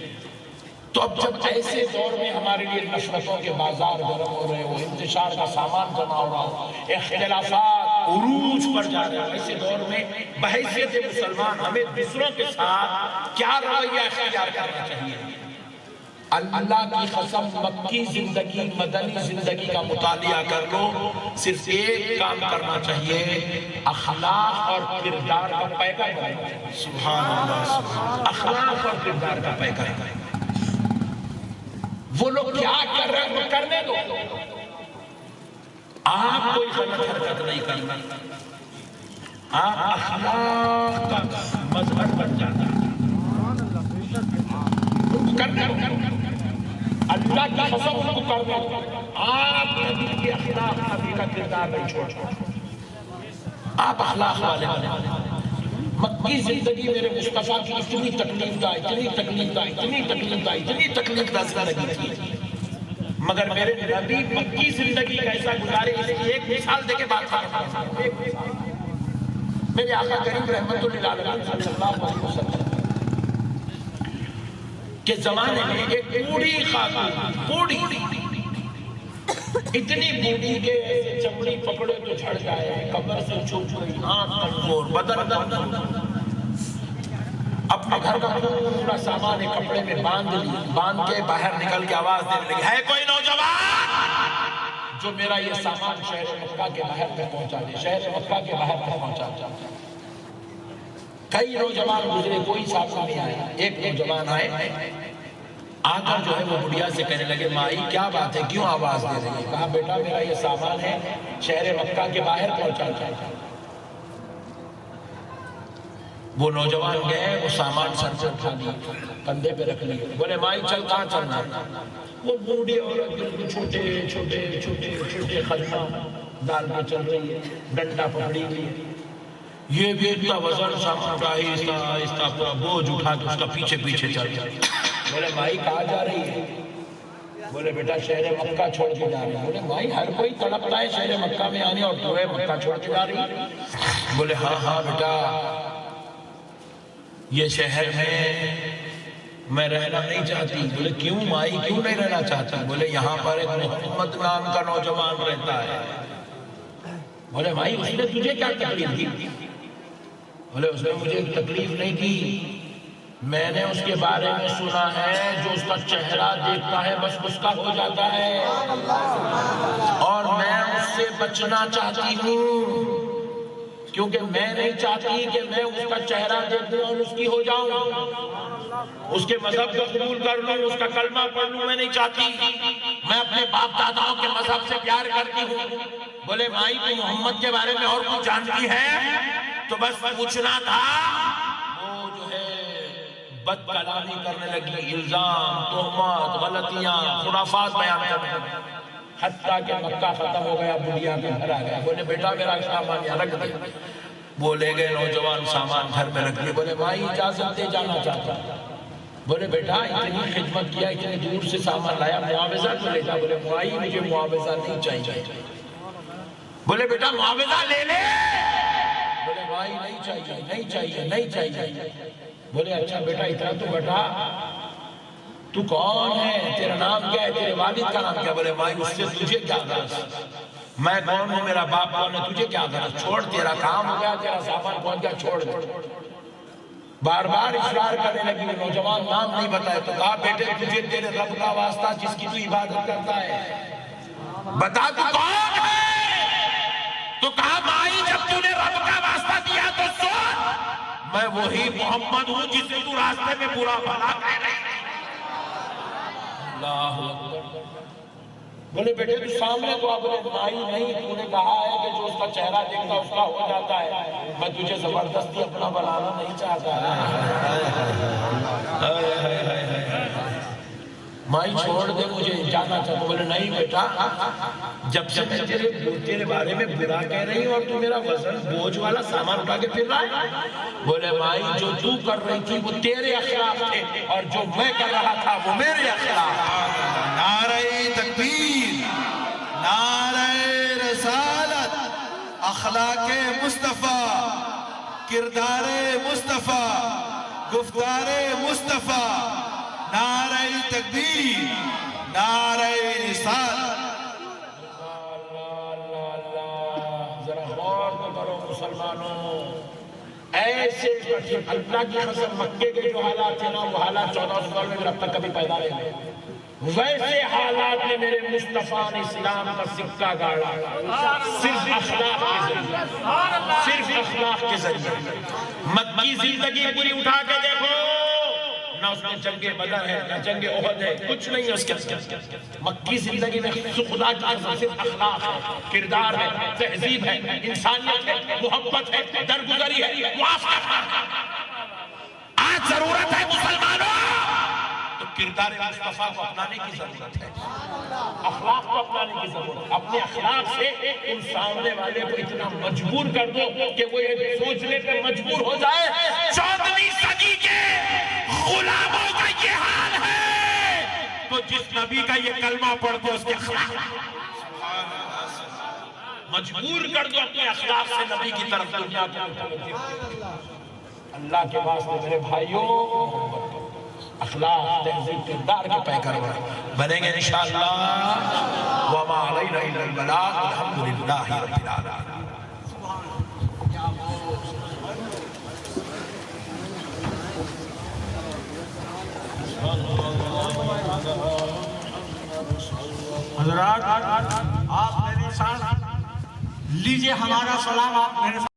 تو اب جب ایسے دور میں ہمارے لیے نفرتوں کے بازار گرم ہو رہے ہو, انتشار کا سامان جمع ہو رہا ہو, اختلافات عروج پر جا رہے ہیں, ایسے دور میں بحیثیت مسلمان ہمیں دوسروں کے ساتھ کیا رویہ اختیار کرنا چاہیے؟ اللہ کی قسم مکی زندگی مدنی زندگی کا مطالعہ کر لو, صرف ایک کام کرنا چاہیے, اخلاق اور کردار کا پیکر بننا چاہیے.
سبحان اللہ.
اخلاق اور کردار کا پیکر. وہ لوگ کیا کر رہے ہیں وہ کرنے دو, آپ کوئی غلط حرکت نہیں کرنا, آپ اخلاق کا مظہر بن جانا کرنا. اللہ کی قسم ان کو کرنا, آپ نبی کے اخلاق نبی کا کردار نہیں چھوڑ, آپ اخلاق والے بنے. مکی زندگی میرے مصطفیٰ کی اتنی تکلیف دہ, اتنی تکلیف دہ, اتنی تکلیف دہ, اتنی تکلیف دہ زندگی تھی, مگر میرے نبی مکی زندگی کیسا گزارے اس کی ایک مثال دے کے بات کرتا ہوں. میرے آقا کریم رحمت اللہ علیہ صلی اللہ علیہ وسلم کے زمانے میں ایک بوڑھی خاتون, بوڑھی اتنی بوڑھی کے چمڑی پکڑے تو جھڑ جائے, کمر سے چھوٹ گئی, آنکھ کمزور, بدن دم, اپنے گھر کا پورا سامان ایک کپڑے میں باندھ کے باہر نکل کے آواز دینے لگی, ہے کوئی نوجوان جو میرا یہ سامان شہر مکہ کے باہر میں پہنچا دے, شہر مکہ کے باہر میں پہنچا دے. کئی نوجوان گزرے, کوئی ساتھ نہیں آئے. ایک نوجوان آئے, آ کر جو ہے وہ بڑھیا سے کہنے لگے, مائی کیا بات ہے, کیوں آواز دے رہی ہے؟ کہا, بیٹا میرا یہ سامان ہے شہر مکہ کے باہر پہنچا دے. وہ نوجوان گئے, وہ سامان سر سے اٹھا دیا, کندھے پہ رکھ لیا. بولے, مائی چل, کہاں چلنا؟ وہ بوڑھی عورت چھوٹے چھوٹے چھوٹے چھوٹے خزمہ ڈال کے چل رہی ہے, ڈنڈا پکڑی ہوئی ہے. یہ بھی اتنا وزن سامان کا آہستہ آہستہ پورا بوجھ اٹھا کے اس کا پیچھے پیچھے چل رہا ہے. بولے, مائی کہاں جا رہی ہے؟ بولے, بیٹا شہر مکہ چھوڑ کے جا رہی ہے. بولے, مائی ہر کوئی تڑپتا ہے شہر مکہ میں آنے, اور تو ہے مکہ چھوڑ کے جا رہی ہے؟ بولے, ہاں ہاں بیٹا, یہ شہر میں رہنا نہیں چاہتی. بولے, کیوں مائی, کیوں نہیں رہنا چاہتی؟ بولے, یہاں پر ایک محمد نام کا نوجوان رہتا ہے. بولے, مائی اس نے تجھے کیا تکلیف دی؟ بولے, اس نے مجھے تکلیف نہیں دی, میں نے اس کے بارے میں سنا ہے جو اس کا چہرہ دیکھتا ہے بس اس کا ہو جاتا ہے, اور میں اس سے بچنا چاہتی ہوں, کیونکہ میں نہیں چاہتی کہ میں اس کا چہرہ دیکھ لوں اور اس کی ہو جاؤں, اس کے مذہب کو قبول کر لوں, اس کا کلمہ پڑھ لوں, میں نہیں چاہتی. میں اپنے باپ داداؤں کے مذہب سے پیار کرتی ہوں. بولے, مائی تو محمد کے بارے میں اور کچھ جانتی ہے تو بس پوچھنا تھا. وہ جو ہے بد کلامی کرنے لگی, الزام, تہمات, غلطیاں, خرافات بیان کرنے لگی, حتیٰ کہ مکہ ختم ہو گیا, بڑھیا کے گھر آ گیا. بولے, بیٹا میرا سامان یہاں رکھ دے. بولے گئے نوجوان, سامان گھر میں رکھ دیا. بولے, مائی اجازت دے, جانا چاہتا. بولے, بیٹا اتنی خدمت کیا, اتنی دور سے سامان لایا, معاوضہ تو لے جا. بولے, مائی مجھے معاوضہ نہیں چاہیے. بولے, بیٹا معاوضہ لے لے. بولے, مائی نہیں چاہیے, نہیں چاہیے, نہیں چاہیے. بولے, اچھا بیٹا اتنا تو بیٹا تو کون ہے، تیرا نام کیا ہے، تیرے والد کا نام کیا؟ بولے مائی اس سے تجھے کیا غرض، میں کون ہوں، میرا باپ کون ہے، تجھے کیا غرض، چھوڑ، تیرا کام ہو گیا، تیرا سامان پہنچ گیا، چھوڑ دے۔ بار بار اصرار کرنے لگی، وہ نوجوان نام نہیں بتایا تو کہا بیٹے تجھے تیرے رب کا واسطہ جس کی تو عبادت کرتا ہے بتا تو کون ہے؟ تو کہا مائی جب تو نے رب کا واسطہ دیا تو سن، میں وہی محمد ہوں جسے تو راستے میں برا بھلا کہہ رہی تھی۔ اللہ اکبر۔ بولے بیٹے تو سامنے تو اپنے مائی نہیں، تو نے کہا ہے کہ جو اس کا چہرہ دیکھتا اس کا ہو جاتا ہے، میں تجھے زبردستی اپنا بنانا نہیں چاہتا۔ مائی چھوڑ دے مجھے، جانا چاہتا۔ بولے نہیں بیٹا، جب سے میں تیرے بارے میں برا کہہ رہی ہوں اور تو میرا وزن بوجھ والا سامان اٹھا کے پھر رہا ہے۔ بولے مائی جو تو کر رہی تھی وہ تیرے اخلاق تھے اور جو میں کر رہا تھا وہ میرے اخلاق۔
نعرہ تکبیر، نعرہ رسالت، اخلاق مصطفیٰ، کردار مصطفیٰ، گفتار مصطفیٰ، نعرہ تکبیر، نعرہ رسالت۔
ذرا غور تو کرو مسلمانوں، ایسے اللہ کی قسم مکے کے جو حالات تھے نا وہ حالات 1400 سال میں اب تک کبھی پیدا نہیں ہوئے، ویسے حالات میں میرے مصطفیٰ نے اسلام کا سکہ گاڑا، صرف اخلاق کے ذریعے، صرف اخلاق کے ذریعے۔ مکی زندگی پوری اٹھا کے دیکھو، نہ اس میں جنگ بدر ہے، نہ جنگ احد ہے، کچھ نہیں ہے اس کے اندر۔ مکی زندگی میں خدا کی قسم صرف اخلاق ہے، کردار ہے، تہذیب ہے، انسانیت ہے، محبت ہے، درگزری ہے، معاف کرنا۔ آج ضرورت ہے مسلمانوں تو کردار مصطفیٰ کو اپنانے کی ضرورت ہے، اخلاق کو اپنانے کی ضرورت ہے۔ اپنے اخلاق سے ان سامنے والے کو اتنا مجبور کر دو کہ وہ یہ سوچنے پہ مجبور ہو جائے 14ویں صدی کے غلاموں کا یہ حال ہے تو جس نبی کا یہ کلمہ پڑھ دو اس کے اخلاق مجبور کر دو اپنے اخلاق سے نبی کی طرف دنیا کو۔ اللہ کے واسطے میرے بھائیوں، اخلاق، تہذیب، کردار کے پیکر بنیں گے انشاءاللہ۔ وما علینا الا البلاغ، الحمدللہ رب العالمین۔
حضرات آپ میرے ساتھ لیجئے ہمارا سلام، آپ میرے ساتھ